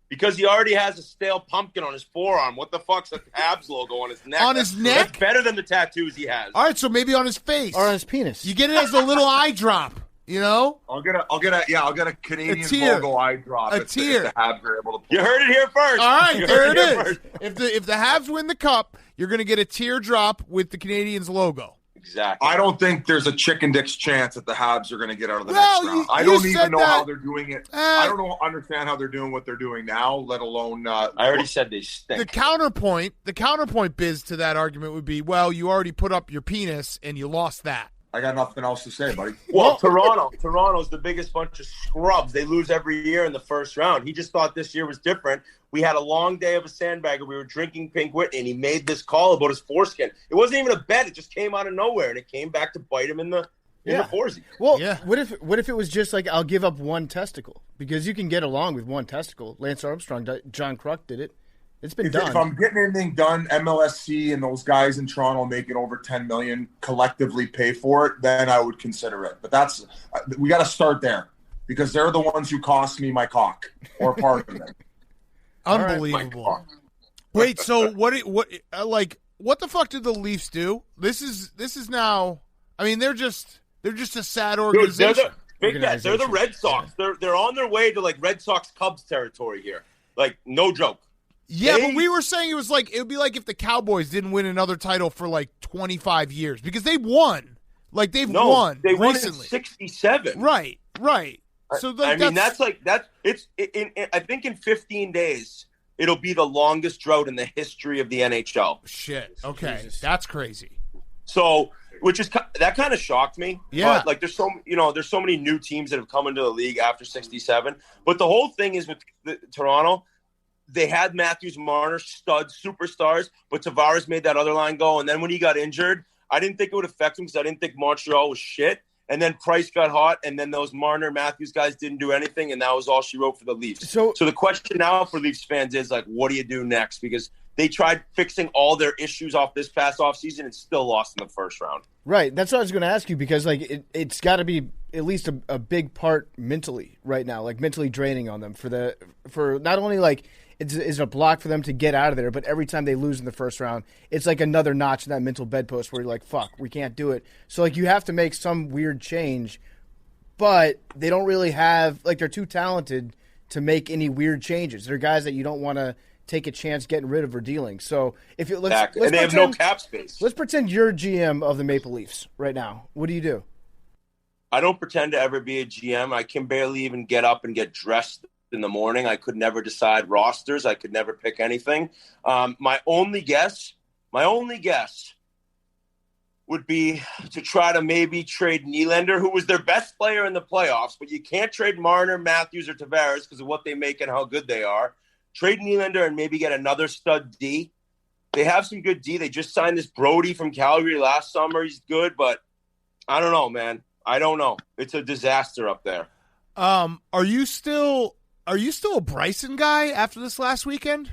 Because he already has a stale pumpkin on his forearm. What the fuck's a Habs logo on his neck? On his neck? That's better than the tattoos he has. All right, so maybe on his face. Or on his penis. You get it as a little eye drop, you know? I'll get a Canadian tear. logo eye drop. A if tear. the Habs are able to pull You heard it here first. All right, You there heard it here is. first. If the Habs win the cup, you're going to get a teardrop with the Canadians logo. Exactly. I don't think there's a chicken dick's chance that the Habs are going to get out of the Well, next round. you I don't said even know that- how they're doing it. I don't understand how they're doing what they're doing now, let alone. I already said they stink. The counterpoint, Biz, to that argument would be, well, you already put up your penis and you lost that. I got nothing else to say, buddy. Well, Toronto's the biggest bunch of scrubs. They lose every year in the first round. He just thought this year was different. We had a long day of a sandbagger. We were drinking Pink Whitney, and he made this call about his foreskin. It wasn't even a bet. It just came out of nowhere, and it came back to bite him in the foreskin. Well, Yeah. what if it was just like I'll give up one testicle because you can get along with one testicle. Lance Armstrong, John Kruk did it. It's been done. If I'm getting anything done, MLSC and those guys in Toronto making over $10 million collectively pay for it, then I would consider it. But we got to start there because they're the ones who cost me my cock or part of it. Unbelievable. Wait, so what the fuck did the Leafs do? This is now. I mean, they're just a sad Dude, organization. they're the Red Sox. They're on their way to like Red Sox Cubs territory here. Like, no joke. Yeah, but we were saying it would be like if the Cowboys didn't win another title for like 25 years because they won. Like they've won they won in recently. 67. Right. So like, I think in 15 days it'll be the longest drought in the history of the NHL. Shit. Okay, that's crazy. So, that kind of shocked me. Yeah. But, like there's so many new teams that have come into the league after 67. But the whole thing is with Toronto. They had Matthews, Marner, studs, superstars, but Tavares made that other line go. And then when he got injured, I didn't think it would affect him because I didn't think Montreal was shit. And then Price got hot, and then those Marner, Matthews guys didn't do anything, and that was all she wrote for the Leafs. So the question now for Leafs fans is, like, what do you do next? Because they tried fixing all their issues off this past offseason and still lost in the first round. Right. That's what I was going to ask you because, like, it's got to be at least a big part mentally right now, like mentally draining on them for not only, like, it's a block for them to get out of there, but every time they lose in the first round, it's like another notch in that mental bedpost where you're like, fuck, we can't do it. So, like, you have to make some weird change, but they don't really have – like, they're too talented to make any weird changes. They're guys that you don't want to take a chance getting rid of or dealing. So, if you let's and they have no cap space. Let's pretend you're GM of the Maple Leafs right now. What do you do? I don't pretend to ever be a GM. I can barely even get up and get dressed in the morning. I could never decide rosters. I could never pick anything. My only guess would be to try to maybe trade Nylander, who was their best player in the playoffs, but you can't trade Marner, Matthews, or Tavares because of what they make and how good they are. Trade Nylander and maybe get another stud D. They have some good D. They just signed this Brody from Calgary last summer. He's good, but I don't know, man. I don't know. It's a disaster up there. Are you still a Bryson guy after this last weekend?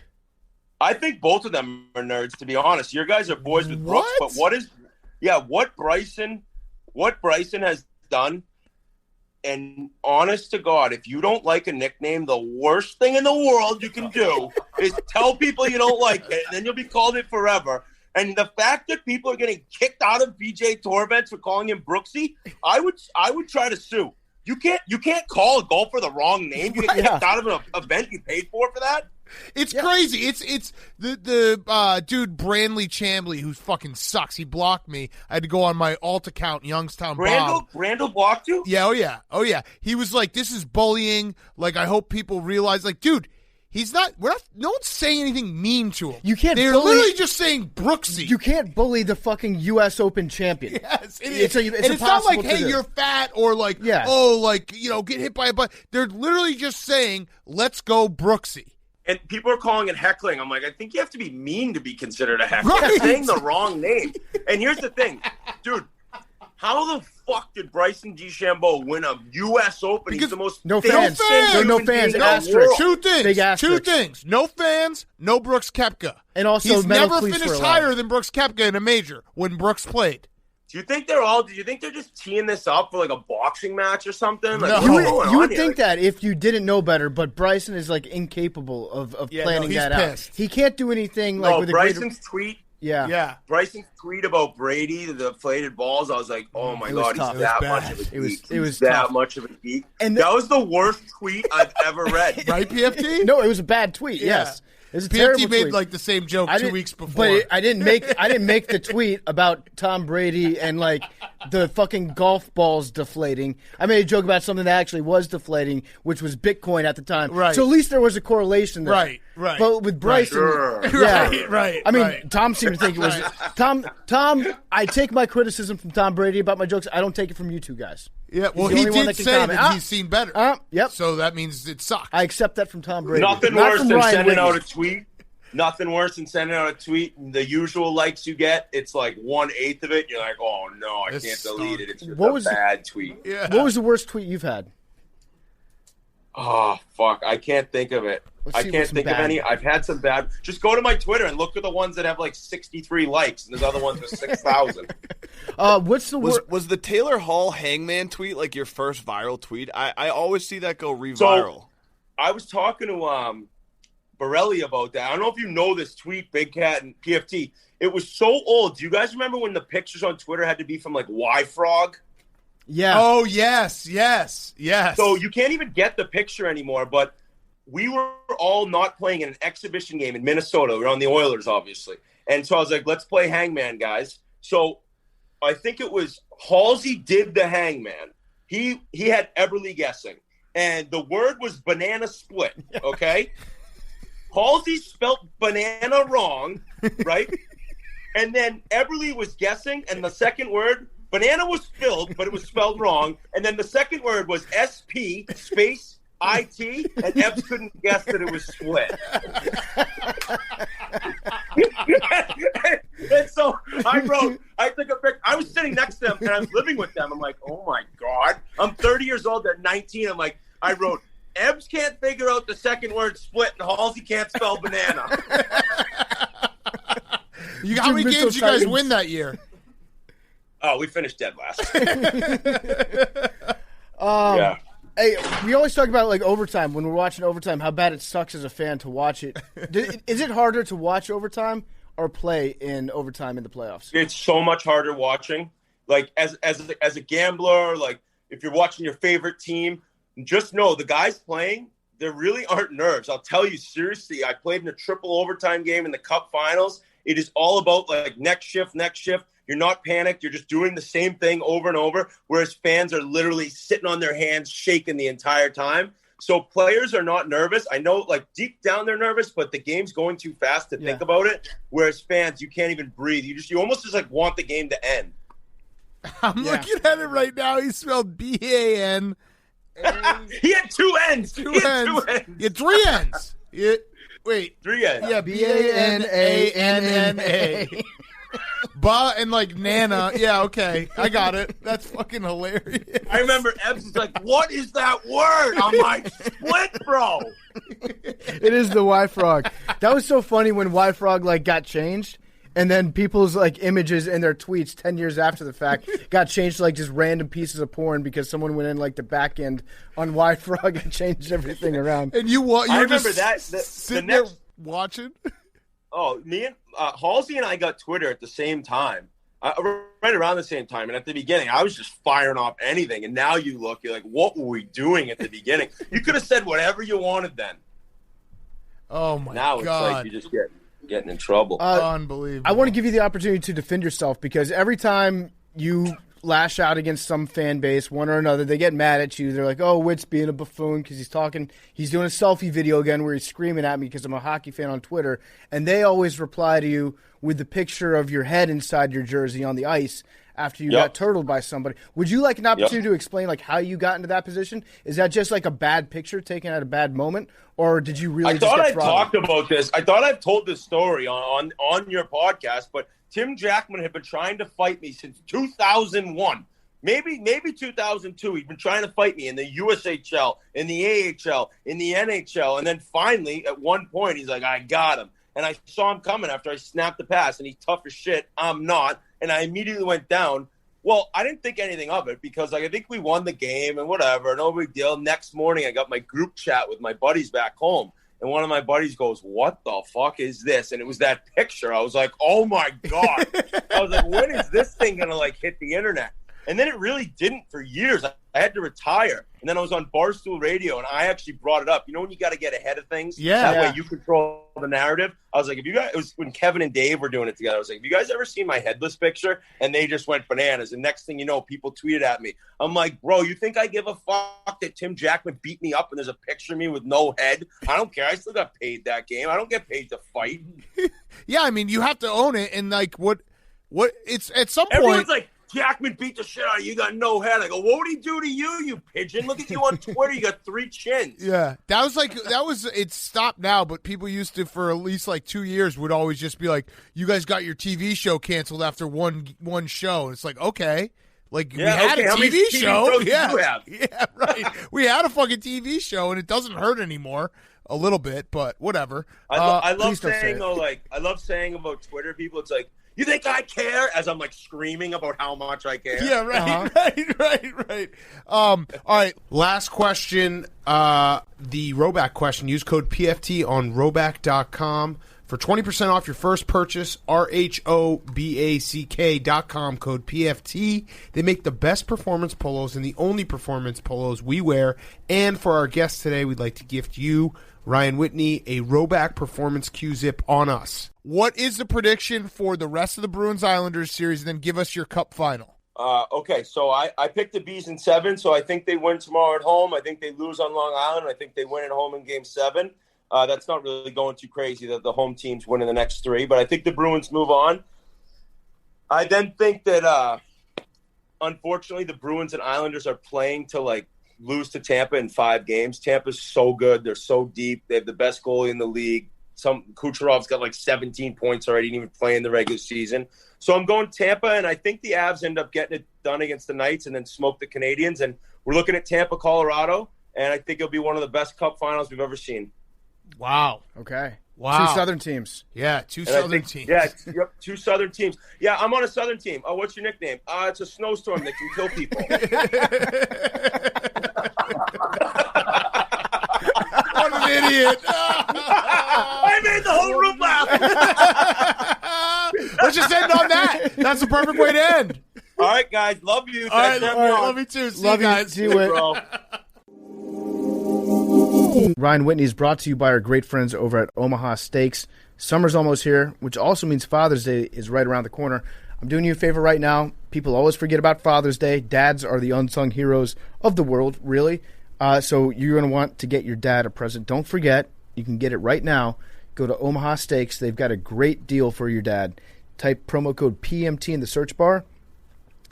I think both of them are nerds, to be honest. Your guys are boys with Brooks, but what Bryson has done, and honest to God, if you don't like a nickname, the worst thing in the world you can do is tell people you don't like it, and then you'll be called it forever. And the fact that people are getting kicked out of PGA Tour events for calling him Brooksy, I would try to sue. You can't call a golfer the wrong name. You get kicked out of an event you paid for that. It's crazy. It's the dude Brandley Chambly who fucking sucks. He blocked me. I had to go on my alt account, Youngstown Bob. Brandel blocked you? Yeah, oh yeah. He was like, "This is bullying." Like, I hope people realize. Like, dude, he's not. No one's saying anything mean to him. You can't. They're literally just saying Brooksy. You can't bully the fucking U.S. Open champion. Yes, it's not like, hey, you're fat or like, get hit by a bus. They're literally just saying, "Let's go, Brooksy." And people are calling it heckling. I'm like, I think you have to be mean to be considered a heckler. Right. You're saying the wrong name. And here's the thing, dude. How the fuck did Bryson DeChambeua win a U.S. Open? He's the most no fans. No fans. Asterisk. Two things. Big asterisk. 2 things. No fans. No Brooks Koepka. And also, he's never finished higher than Brooks Koepka in a major when Brooks played. Do you think they're just teeing this up for like a boxing match or something? Like, no. You would think that if you didn't know better, but Bryson is like incapable of planning that out. He can't do anything like with Bryson's tweet. Yeah. Bryson's tweet about Brady, the deflated balls. I was like, oh my god, he's that much of a geek. It was that much of a geek. And that was the worst tweet I've ever read. Right, PFT? No, it was a bad tweet. Yes. It was a PFT made like the same joke 2 weeks before. But I didn't make the tweet about Tom Brady and like the fucking golf balls deflating. I made a joke about something that actually was deflating, which was Bitcoin at the time. Right. So at least there was a correlation there. Right. But with Bryson, right. I mean, Tom seemed to think it was Tom. I take my criticism from Tom Brady about my jokes. I don't take it from you two guys. Yeah, well, he did say that he's seen better. Yep. So that means it sucks. I accept that from Tom Brady. Nothing worse than sending out a tweet. Nothing worse than sending out a tweet. The usual likes you get, it's like 1/8 of it. You're like, oh no, I can't delete it. It's just a bad tweet. Yeah. What was the worst tweet you've had? Oh fuck, I can't think of it. I can't think of any. I've had some bad. Just go to my Twitter and look at the ones that have like 63 likes, and there's other ones with 6,000. What's the worst? Was the Taylor Hall Hangman tweet like your first viral tweet? I always see that go reviral. So, I was talking to Borelli about that. I don't know if you know this tweet, Big Cat and PFT. It was so old. Do you guys remember when the pictures on Twitter had to be from like Y-Frog? Yeah. Oh, yes. So you can't even get the picture anymore, but we were all not playing in an exhibition game in Minnesota. We were on the Oilers, obviously. And so I was like, let's play Hangman, guys. So I think it was Halsey did the Hangman. He had Eberle guessing. And the word was banana split, okay? Halsey spelt banana wrong, right? And then Eberle was guessing, and the second word, banana was filled, but it was spelled wrong. And then the second word was SP space IT, and Ebbs couldn't guess that it was split. And so I took a picture. I was sitting next to them, and I was living with them. I'm like, oh my God. I'm 30 years old. They're 19. I'm like, I wrote, Ebbs can't figure out the second word split, and Halsey can't spell banana. How many games did you guys win that year? Oh, we finished dead last. Yeah. Hey, we always talk about like overtime when we're watching overtime, how bad it sucks as a fan to watch it. Is it harder to watch overtime or play in overtime in the playoffs? It's so much harder watching. Like as a gambler, like if you're watching your favorite team, just know the guys playing, there really aren't nerves. I'll tell you seriously, I played in a triple overtime game in the Cup Finals. It is all about like next shift. You're not panicked. You're just doing the same thing over and over, whereas fans are literally sitting on their hands, shaking the entire time. So players are not nervous. I know, like, deep down they're nervous, but the game's going too fast to think about it, whereas fans, you can't even breathe. You almost just, like, want the game to end. I'm looking at it right now. He spelled BAN. He had two N's. Two N's. He had three N's. Wait. Three N's. Yeah, BANANNA. Ba and like Nana. Yeah, okay. I got it. That's fucking hilarious. I remember Ebbs is like, what is that word? I'm like, split, bro. It is the Y-Frog. That was so funny when Y-Frog like got changed. And then people's like images in their tweets 10 years after the fact got changed to like just random pieces of porn because someone went in like the back end on Y-Frog and changed everything around. And you I remember just that. sitting there watching. Oh, me and Halsey and I got Twitter at the same time, right around the same time. And at the beginning, I was just firing off anything. And now you're like, what were we doing at the beginning? You could have said whatever you wanted then. Oh, my God. Now it's like you just getting in trouble. Unbelievable. I want to give you the opportunity to defend yourself because every time you lash out against some fan base, one or another, they get mad at you. They're like, oh, Witt's being a buffoon because he's doing a selfie video again where he's screaming at me because I'm a hockey fan on Twitter. And they always reply to you with the picture of your head inside your jersey on the ice after you got turtled by somebody. Would you like an opportunity to explain like how you got into that position? Is that just like a bad picture taken at a bad moment, or did you really? I thought I talked about this. I thought I've told this story on your podcast, but Tim Jackman had been trying to fight me since 2001, maybe 2002. He'd been trying to fight me in the USHL, in the AHL, in the NHL, and then finally, at one point, he's like, "I got him." And I saw him coming after I snapped the pass, and he's tough as shit. I'm not. And I immediately went down. Well, I didn't think anything of it because I think we won the game and whatever, no big deal. Next morning, I got my group chat with my buddies back home. And one of my buddies goes, what the fuck is this? And it was that picture. I was like, oh, my God. I was like, when is this thing going to, like, hit the internet? And then it really didn't for years. I had to retire. And then I was on Barstool Radio, and I actually brought it up. You know when you got to get ahead of things? Yeah. That way you control the narrative. I was like, it was when Kevin and Dave were doing it together. I was like, have you guys ever seen my headless picture? And they just went bananas. And next thing you know, people tweeted at me. I'm like, bro, you think I give a fuck that Tim Jackman beat me up and there's a picture of me with no head? I don't care. I still got paid that game. I don't get paid to fight. Yeah, I mean, you have to own it. And, like, what it's at some Everyone's point. like, Jackman beat the shit out of you. You got no head. I go, what would he do to you, you pigeon? Look at you on Twitter. You got 3 chins. Yeah, it's stopped now, but people used to, for at least like 2 years, would always just be like, you guys got your TV show canceled after one show. And it's like, okay. Like, we had a TV show. Yeah, right. We had a fucking TV show, and it doesn't hurt anymore. A little bit, but whatever. I love saying, though, like, I love saying about Twitter people, it's like, you think I care? As I'm like screaming about how much I care. Yeah, right. All right, last question. The Roback question. Use code PFT on roback.com for 20% off your first purchase. RHOBACK.com, code PFT. They make the best performance polos and the only performance polos we wear. And for our guests today, we'd like to gift you, Ryan Whitney, a Roback Performance Q-Zip on us. What is the prediction for the rest of the Bruins-Islanders series? And then give us your cup final. Okay, so I picked the Bees in 7, so I think they win tomorrow at home. I think they lose on Long Island. I think they win at home in Game 7. That's not really going too crazy that the home teams win in the next 3, but I think the Bruins move on. I then think that, unfortunately, the Bruins and Islanders are playing to, like, lose to Tampa in 5 games. Tampa's so good. They're so deep. They have the best goalie in the league. Kucherov's got like 17 points already, didn't even play in the regular season. So I'm going Tampa, and I think the Avs end up getting it done against the Knights and then smoke the Canadians. And we're looking at Tampa, Colorado, and I think it'll be one of the best cup finals we've ever seen. Wow. Okay. Wow. 2 Southern teams. Yeah, 2 Southern teams. Yeah, 2 Southern teams. Yeah, I'm on a Southern team. Oh, what's your nickname? It's a snowstorm that can kill people. What an idiot. I made the whole room laugh. Let's just end on that. That's the perfect way to end. All right, guys. Love you. All right, love you too. See you guys. See you, bro. Ryan Whitney is brought to you by our great friends over at Omaha Steaks. Summer's almost here, which also means Father's Day is right around the corner. I'm doing you a favor right now. People always forget about Father's Day. Dads are the unsung heroes of the world, really. So you're going to want to get your dad a present. Don't forget, you can get it right now. Go to Omaha Steaks. They've got a great deal for your dad. Type promo code PMT in the search bar,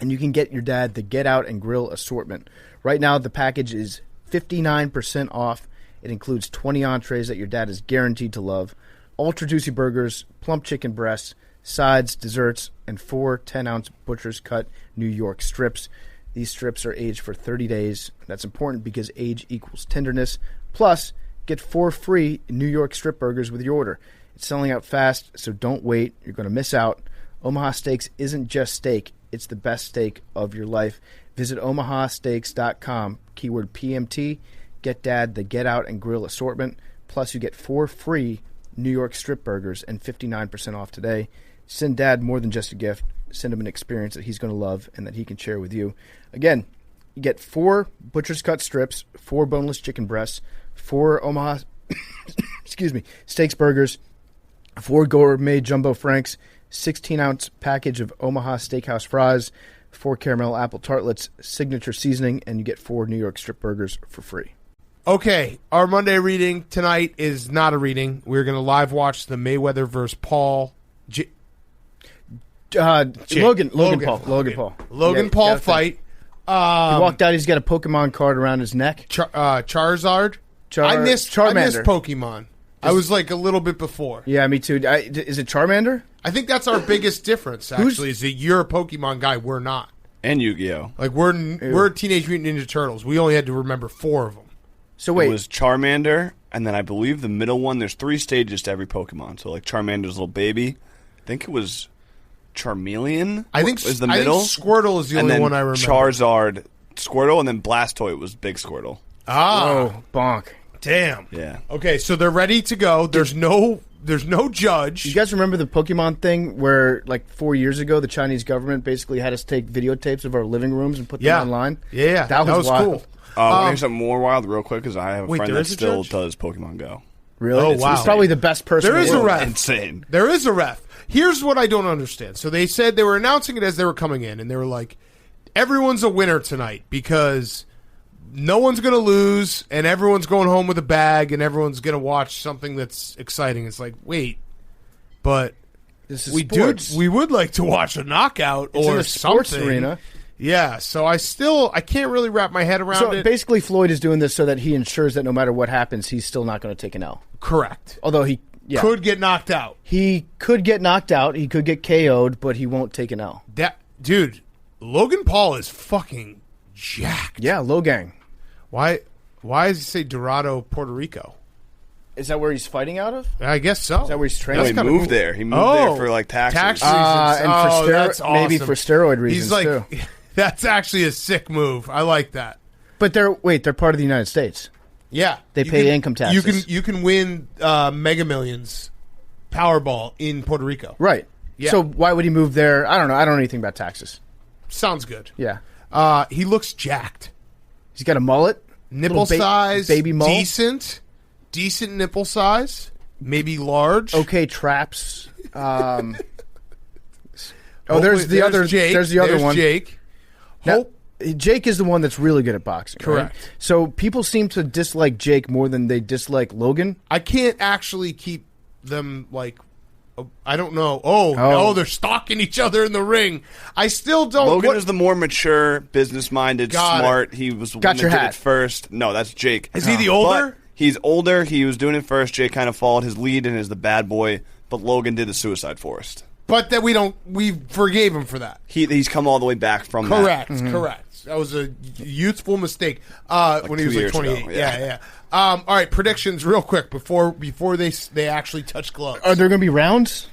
and you can get your dad the Get Out and Grill assortment. Right now, the package is 59% off. It includes 20 entrees that your dad is guaranteed to love, ultra juicy burgers, plump chicken breasts, sides, desserts, and 4 10-ounce butcher's cut New York strips. These strips are aged for 30 days. That's important because age equals tenderness. Plus, get 4 free New York strip burgers with your order. It's selling out fast, so don't wait. You're going to miss out. Omaha Steaks isn't just steak. It's the best steak of your life. Visit omahasteaks.com, keyword PMT. Get Dad the Get Out and Grill assortment. Plus, you get 4 free New York strip burgers and 59% off today. Send Dad more than just a gift. Send him an experience that he's going to love and that he can share with you. Again, you get 4 butcher's cut strips, 4 boneless chicken breasts, 4 Omaha steaks burgers, 4 gourmet jumbo franks, 16-ounce package of Omaha Steakhouse fries, 4 caramel apple tartlets, signature seasoning, and you get 4 New York strip burgers for free. Okay, our Monday reading tonight is not a reading. We're going to live watch the Mayweather versus Paul. Logan Paul fight. He walked out. He's got a Pokemon card around his neck. Charizard. I missed Pokemon. I was like a little bit before. Yeah, me too. Is it Charmander? I think that's our biggest difference. Actually, is that you're a Pokemon guy. We're not. And Yu-Gi-Oh. Like we're Teenage Mutant Ninja Turtles. We only had to remember 4 of them. So wait, it was Charmander, and then I believe the middle one. There's 3 stages to every Pokemon. So like Charmander's little baby. I think it was Charmeleon. I think is the middle. I think Squirtle is the only one I remember. Charizard, Squirtle, and then Blastoise was Big Squirtle. Oh, bonk! Damn. Yeah. Okay, so they're ready to go. There's no judge. You guys remember the Pokemon thing where, like, 4 years ago, the Chinese government basically had us take videotapes of our living rooms and put them online? Yeah, that was wild. cool. Want to hear something more wild real quick? Because I have a friend that still does Pokemon Go. Really? Oh, wow. He's probably the best person There in is the a world. ref. Insane. There is a ref. Here's what I don't understand. So they said they were announcing it as they were coming in, and they were like, everyone's a winner tonight because no one's going to lose, and everyone's going home with a bag, and everyone's going to watch something that's exciting. It's like, wait, but this is sports. We would like to watch a knockout it's or in a sports something. arena. Yeah, so I can't really wrap my head around it. So basically, Floyd is doing this so that he ensures that no matter what happens, he's still not going to take an L. Correct. Although he could get knocked out. He could get knocked out. He could get KO'd, but he won't take an L. Dude, Logan Paul is fucking jacked. Yeah, Logang. Why does he say Dorado, Puerto Rico? Is that where he's fighting out of? I guess so. Is that where he's training? No, he moved there. He moved there for like taxes. Tax reasons. And that's awesome. maybe for steroid reasons He's like, too. That's actually a sick move. I like that. But they're part of the United States. Yeah, they pay income taxes. You can win Mega Millions, Powerball in Puerto Rico. Right. Yeah. So why would he move there? I don't know. I don't know anything about taxes. Sounds good. Yeah. He looks jacked. He's got a mullet, nipple size, baby mullet, decent nipple size, maybe large. Okay, traps. There's the other. Jake. There's the other one. Jake. Jake is the one that's really good at boxing. Correct. Right? So people seem to dislike Jake more than they dislike Logan. I can't actually keep them like. I don't know. Oh, they're stalking each other in the ring. I still don't. Logan is the more mature, business-minded, smart. He was the one that did it first. No, that's Jake. Is he the older? But he's older. He was doing it first. Jake kind of followed his lead and is the bad boy. But Logan did the Suicide Forest. But that we forgave him for that. He's come all the way back from correct, that. Mm-hmm. Correct. That was a youthful mistake when he was like 28. Ago, yeah. All right, predictions real quick before they actually touch gloves. Are there going to be rounds?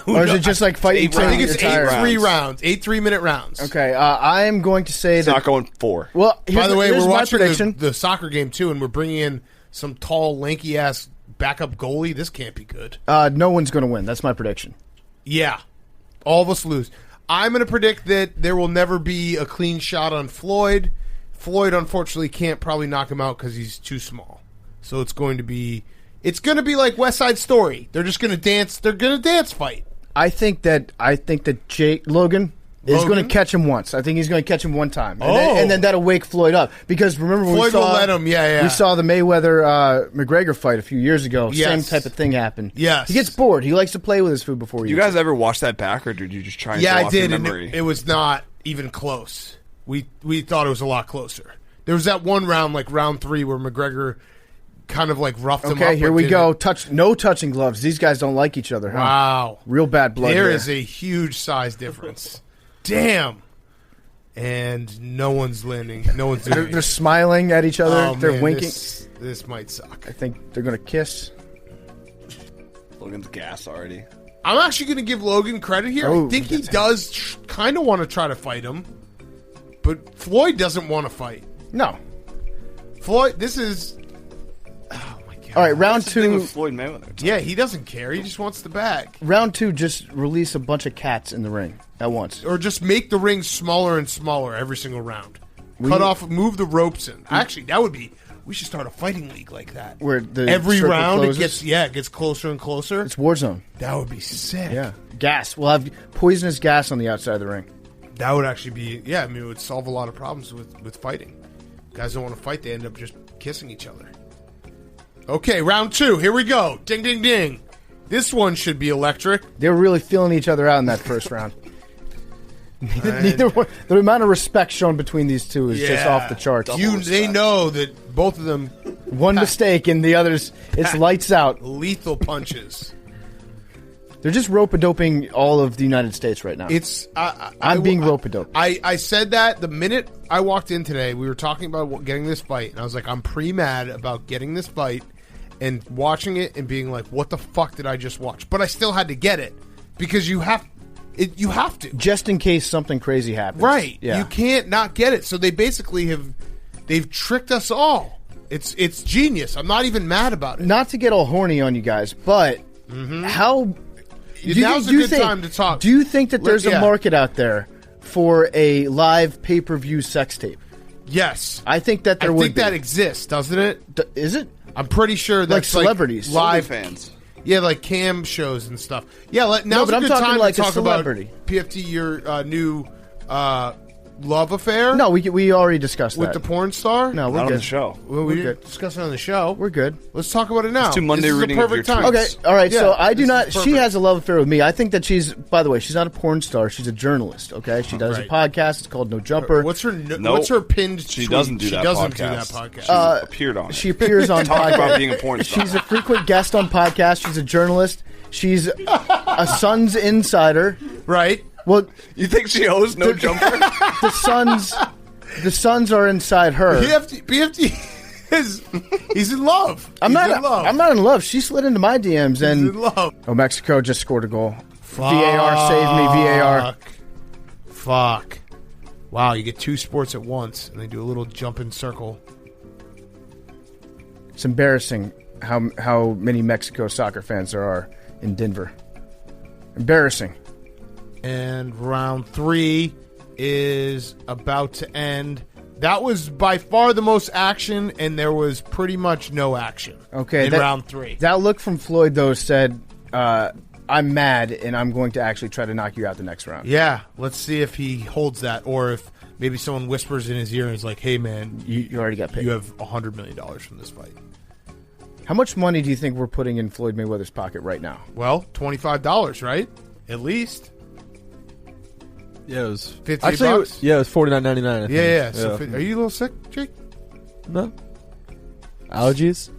Or is it just like fighting? I think it's 8 rounds. 8 3-minute rounds. Okay, I'm going to say it's not going 4. Well, by the way, we're watching prediction. The soccer game too, and we're bringing in some tall, lanky ass backup goalie. This can't be good. No one's going to win. That's my prediction. Yeah, all of us lose. I'm going to predict that there will never be a clean shot on Floyd. Floyd, unfortunately, can't probably knock him out because he's too small. So it's going to be like West Side Story. They're just going to dance. They're going to dance fight. I think that Logan is going to catch him once. I think he's going to catch him one time, and then that'll wake Floyd up. Because remember, when Floyd will let him. Yeah. We saw the Mayweather McGregor fight a few years ago. Yes. Same type of thing happened. Yes, he gets bored. He likes to play with his food before he. You guys ever watch that back, or did you just try and Yeah, go I off did, your and memory? it was not even close. We thought it was a lot closer. There was that one round, like round 3, where McGregor kind of like roughed him up. Okay, here we go. No touching gloves. These guys don't like each other. Huh? Wow, real bad blood. There is a huge size difference. Damn. And no one's landing. No one's doing They're smiling at each other. They're man, winking. This might suck. I think they're going to kiss. Logan's gas already. I'm actually going to give Logan credit here. I think he does kind of want to try to fight him. But Floyd doesn't want to fight. No. Floyd, this is... Oh, my All right, round That's the thing two. with Floyd Mayweather. Yeah, he doesn't care. He just wants the bag. Round two, just release a bunch of cats in the ring at once. Or just make the ring smaller and smaller every single round. Cut off, move the ropes in. Actually, that would be. We should start a fighting league like that. Where the every circle round closes. it gets closer and closer. It's Warzone. That would be sick. Yeah, gas. We'll have poisonous gas on the outside of the ring. That would actually be. Yeah, I mean, it would solve a lot of problems with fighting. Guys don't want to fight; they end up just kissing each other. Okay, round two. Here we go. Ding, ding, ding. This one should be electric. They were really feeling each other out in that first round. Neither one. The amount of respect shown between these two is just off the charts. They know that both of them one mistake and the others, it's lights out. lethal punches. They're just rope-a-doping all of the United States right now. It's I'm being rope-a-doped. I said that the minute I walked in today. We were talking about getting this fight, and I was like, I'm pretty mad about getting this fight and watching it and being like, what the fuck did I just watch? But I still had to get it because you have to. Just in case something crazy happens. Right. Yeah. You can't not get it. So they basically they've tricked us all. It's genius. I'm not even mad about it. Not to get all horny on you guys, but how... Now's a good time to talk. Do you think that there's a market out there for a live pay-per-view sex tape? Yes. I think that there I would think be. that exists, doesn't it? Is it? I'm pretty sure that's like celebrities. live fans. Yeah, like cam shows and stuff. Yeah, now's but a I'm good talking time like to a talk about celebrity. PFT, your new love affair. No, we already discussed with that. the porn star. No, we're Not on good. the show. Well, we We're didn't good. discuss it on the show. We're good. Let's talk about it now. Let's do Monday this is reading the of your perfect time. Okay, all right. Yeah, so I do this not. is She perfect. has a love affair with me. I think that she's. By the way, she's not a porn star. She's a journalist. Okay, she does Right. a podcast. It's called No Jumper. What's her? Nope. What's her pinned? She tweet? doesn't do She that doesn't podcast. do that podcast. She appeared on it. She appears on Talk podcasts. about being a porn star. She's a frequent guest on podcasts. She's a journalist. She's a Suns insider. Right. Well, You think she owes No Jumper? the Suns are inside her. BFT he's in love. I'm He's not. in love. I'm not in love. She slid into my DMs He's and in love. oh, Mexico just scored a goal. VAR saved me. VAR. Fuck. Wow, you get two sports at once, and they do a little jump in circle. It's embarrassing how many Mexico soccer fans there are in Denver. Embarrassing. And round 3 is about to end. That was by far the most action, and there was pretty much no action. Okay, in round 3. That look from Floyd though said, "I'm mad, and I'm going to actually try to knock you out the next round." Yeah, let's see if he holds that, or if maybe someone whispers in his ear and is like, "Hey, man, You already got paid. you have $100 million from this fight." How much money do you think we're putting in Floyd Mayweather's pocket right now? Well, $25, right? At least. Yeah, it was $50 actually, bucks? Yeah, it was $49.99. Yeah. So are you a little sick, Jake? No allergies.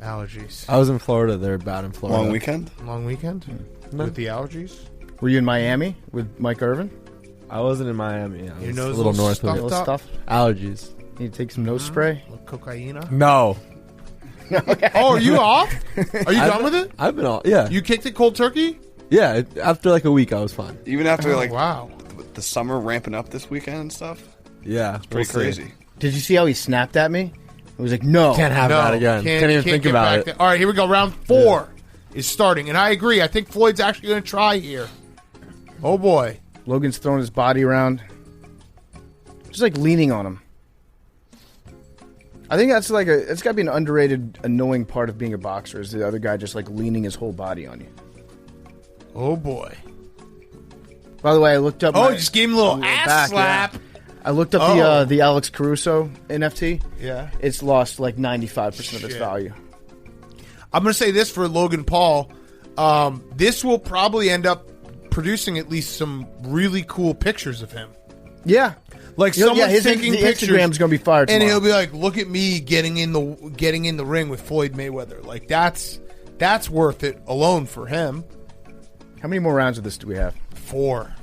Allergies. I was in Florida. They're bad in Florida. Long weekend? Long weekend No. with the allergies. Were you in Miami with Mike Irvin? I wasn't in Miami. I Your was nose a little north stuffed of it. Little up? stuff. Allergies. Need to take some nose spray. Little cocaine. No. Oh, are you off? Are you done with it? I've been all. Yeah. You kicked it cold turkey? Yeah. After like a week, I was fine. Even after Oh, wow. the summer ramping up this weekend and stuff? Yeah. It's pretty crazy. Did you see how he snapped at me? I was like, "No, Can't have that again. Can't even think get about back it. there. All right, here we go. Round 4 is starting, and I agree. I think Floyd's actually going to try here. Oh boy. Logan's throwing his body around, just like leaning on him. I think that's like it's got to be an underrated, annoying part of being a boxer is the other guy just like leaning his whole body on you. Oh boy. By the way, I looked up. Oh, my- you just gave him a little ass back, slap. yeah. I looked up Oh. the Alex Caruso NFT. Yeah. It's lost like 95% of its Shit. value. I'm going to say this for Logan Paul. This will probably end up producing at least some really cool pictures of him. Yeah, Like You know, someone's his taking the pictures, Instagram's gonna be fired and tomorrow. he'll be like, "Look at me getting in the ring with Floyd Mayweather." Like that's worth it alone for him. How many more rounds of this do we have? 4.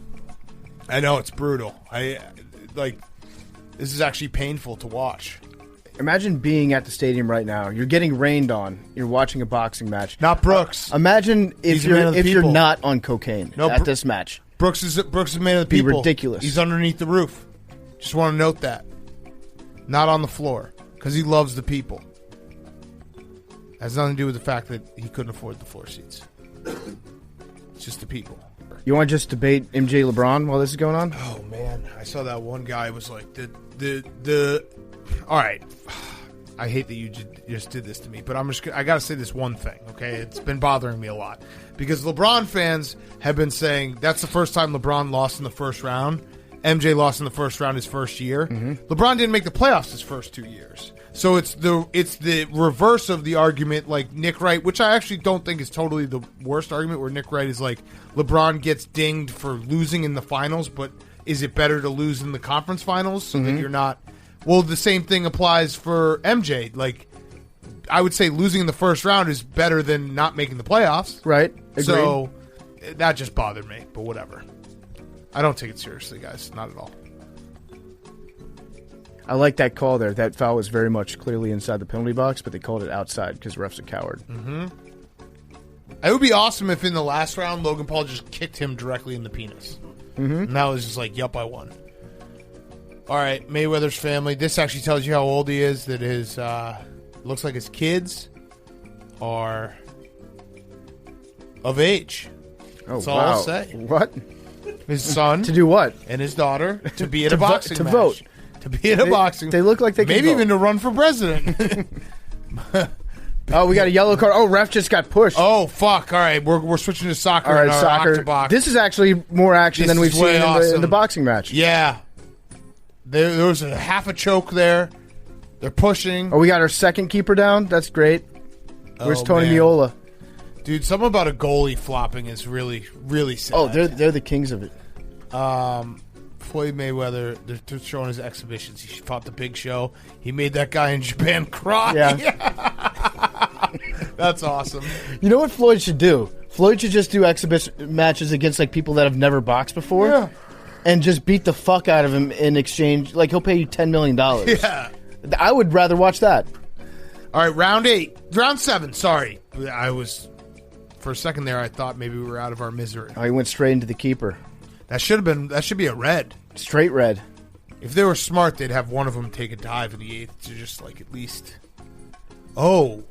I know it's brutal. This is actually painful to watch. Imagine being at the stadium right now. You're getting rained on. You're watching a boxing match. Not Brooks. Imagine if He's a man of the you're people. not on cocaine No, at this match. Brooks is a man of the Be people. ridiculous. He's underneath the roof. Just want to note that. Not on the floor because he loves the people. Has nothing to do with the fact that he couldn't afford the floor seats. It's just the people. You want to just debate MJ LeBron while this is going on? Oh man, I saw that one guy was like the. All right, I hate that you just did this to me, but I got to say this one thing. Okay, it's been bothering me a lot because LeBron fans have been saying that's the first time LeBron lost in the first round. MJ lost in the first round his first year. LeBron didn't make the playoffs his first 2 years. So it's the reverse of the argument, like Nick Wright, which I actually don't think is totally the worst argument, where Nick Wright is like, LeBron gets dinged for losing in the finals, but is it better to lose in the conference finals so that you're not... Well, the same thing applies for MJ. Like, I would say losing in the first round is better than not making the playoffs. Right. Agreed. So that just bothered me, but whatever. I don't take it seriously, guys. Not at all. I like that call there. That foul was very much clearly inside the penalty box, but they called it outside because the ref's a coward. It would be awesome if in the last round, Logan Paul just kicked him directly in the penis. And that was just like, yup, I won. All right, Mayweather's family. This actually tells you how old he is. That his looks like his kids are of age. That's all I'll say. What? His son To do what? and his daughter to be at a boxing to match. vote. To be at a boxing. They look like they can maybe vote. even to run for president. Oh, we got a yellow card. Oh, ref just got pushed. Oh fuck! All right, we're switching to soccer. All right, in our soccer. Octobox. This is actually more action This than we've is seen way in awesome. the boxing match. Yeah, there was a half a choke there. They're pushing. Oh, we got our second keeper down. That's great. Where's Oh, Tony man. Miola? Dude, something about a goalie flopping is really, really sad. Oh, they're the kings of it. Floyd Mayweather, they're showing his exhibitions. He fought the Big Show. He made that guy in Japan cry. Yeah. That's awesome. You know what Floyd should do? Floyd should just do exhibition matches against like people that have never boxed before, Yeah. and just beat the fuck out of him in exchange. Like he'll pay you $10 million. Yeah. I would rather watch that. All right, round 7. Sorry, I was for a second there. I thought maybe we were out of our misery. Oh, he went straight into the keeper. That should be a red. Straight red. If they were smart, they'd have one of them take a dive in the 8th to just like at least. Oh,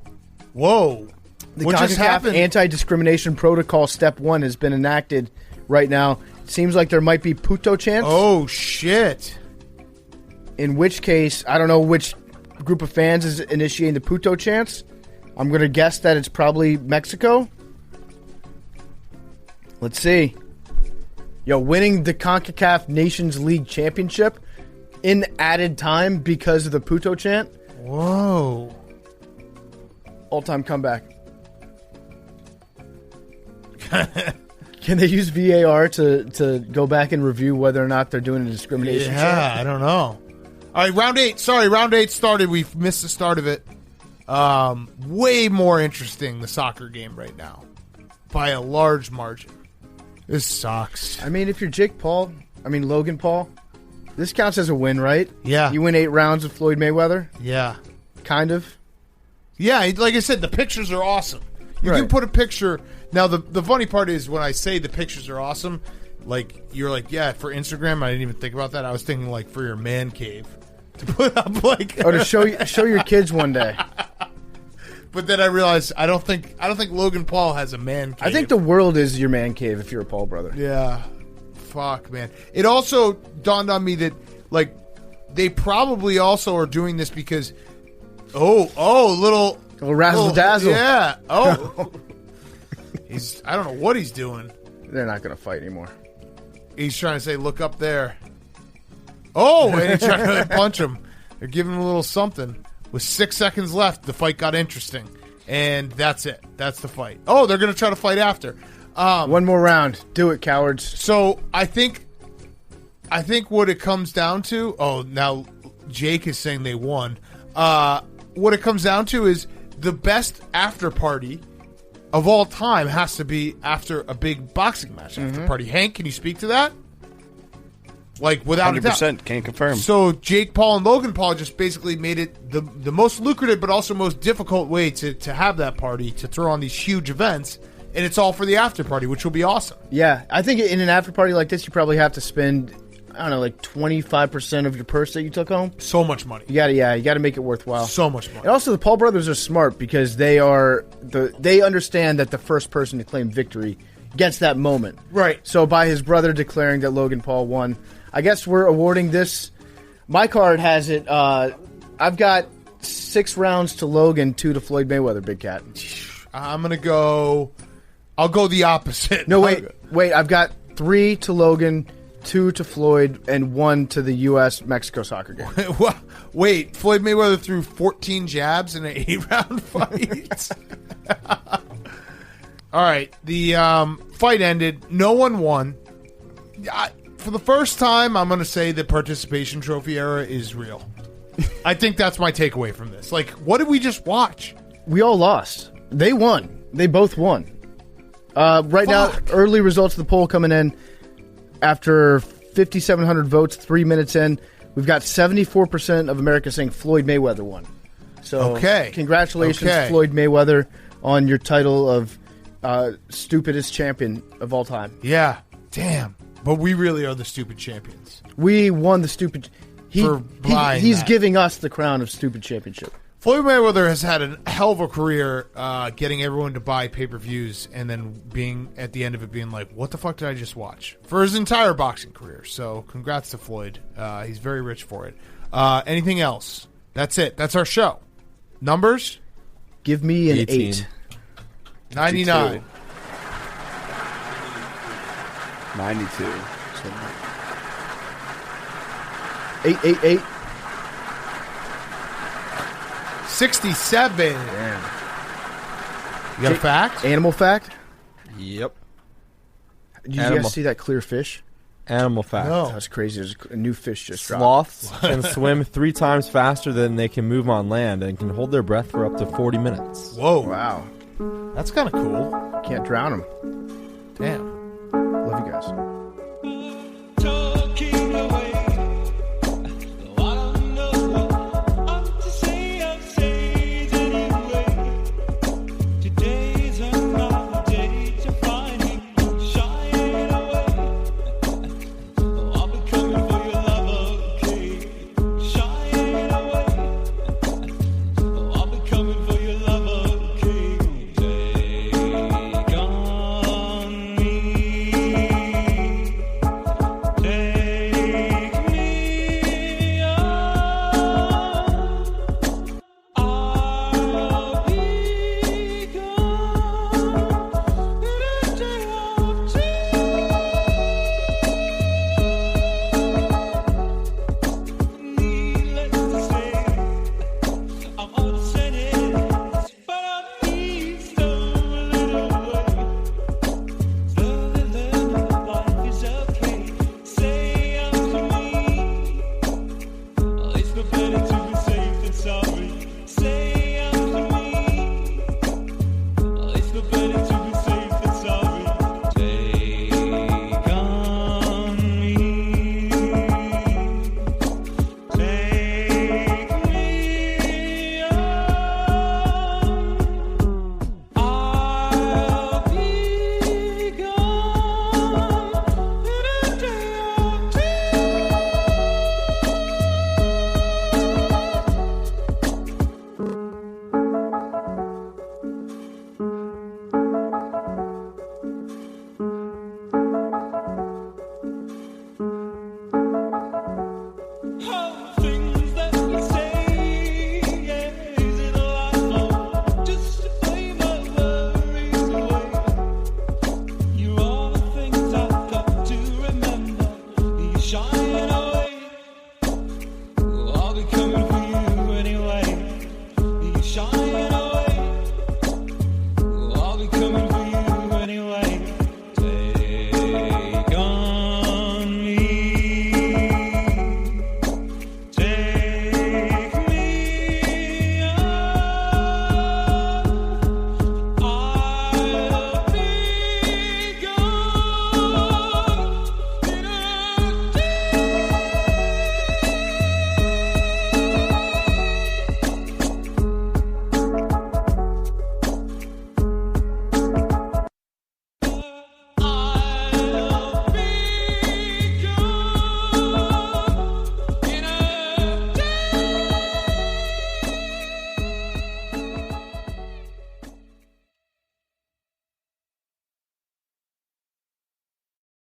whoa! The What just CONCACAF happened? Anti-discrimination protocol step 1 has been enacted right now. Seems like there might be puto chants. Oh shit! In which case, I don't know which group of fans is initiating the puto chants. I'm going to guess that it's probably Mexico. Let's see. Yo, winning the CONCACAF Nations League Championship in added time because of the puto chant. Whoa! All-time comeback. Can they use VAR to go back and review whether or not they're doing a discrimination chant? Yeah, I don't know. All right, round 8. Sorry, round 8 started. We missed the start of it. Way more interesting, the soccer game right now, by a large margin. This sucks. I mean, if you're Logan Paul, this counts as a win, right? Yeah. You win 8 rounds with Floyd Mayweather? Yeah. Kind of. Yeah, like I said, the pictures are awesome. You Right. can put a picture. Now, the funny part is when I say the pictures are awesome, like, you're like, yeah, for Instagram, I didn't even think about that. I was thinking, like, for your man cave. To put up, like... Oh, to show your kids one day. But then I realized I don't think Logan Paul has a man cave. I think the world is your man cave if you're a Paul brother. Yeah. Fuck, man. It also dawned on me that, like, they probably also are doing this because... Oh, little razzle-dazzle. Yeah. Oh. I don't know what he's doing. They're not going to fight anymore. He's trying to say, look up there. Oh, and he's trying to punch him. They're giving him a little something. With 6 seconds left, the fight got interesting. And that's it. That's the fight. Oh, they're going to try to fight after. One more round. Do it, cowards. So I think what it comes down to... Oh, now Jake is saying they won. What it comes down to is the best after party of all time has to be after a big boxing match after party. Hank, can you speak to that? Like, without a doubt. 100%. Can't confirm. So Jake Paul and Logan Paul just basically made it the most lucrative but also most difficult way to have that party, to throw on these huge events, and it's all for the after party, which will be awesome. Yeah, I think in an after party like this, you probably have to spend I don't know, like 25% of your purse that you took home. So much money. You gotta make it worthwhile. So much money. And also, the Paul brothers are smart because they understand that the first person to claim victory gets that moment. Right. So by his brother declaring that Logan Paul won, I guess we're awarding this. My card has it. I've got 6 rounds to Logan, 2 to Floyd Mayweather, Big Cat. I'm going to go... I'll go the opposite. No, wait. I've got 3 to Logan, 2 to Floyd, and 1 to the U.S.-Mexico soccer game. Wait, Floyd Mayweather threw 14 jabs in an 8-round fight? All right, the fight ended. No one won. For the first time, I'm going to say the participation trophy era is real. I think that's my takeaway from this. Like, what did we just watch? We all lost. They won. They both won. Right now, early results of the poll coming in after 5,700 votes, 3 minutes in. We've got 74% of America saying Floyd Mayweather won. So, congratulations, Floyd Mayweather, on your title of stupidest champion of all time. Yeah, damn. But we really are the stupid champions. We won the stupid. He's giving us the crown of stupid championship. Floyd Mayweather has had a hell of a career getting everyone to buy pay-per-views and then being at the end of it being like, what the fuck did I just watch? For his entire boxing career. So congrats to Floyd. He's very rich for it. Anything else? That's it. That's our show. Numbers? Give me an 8. 99. 92. 888. 67. Damn. You got a fact? Animal fact? Yep. Did you guys see that clear fish? Animal fact. No. That's crazy. There's a new fish just dropped. Sloths can swim 3 times faster than they can move on land and can hold their breath for up to 40 minutes. Whoa. Wow. That's kind of cool. Can't drown them.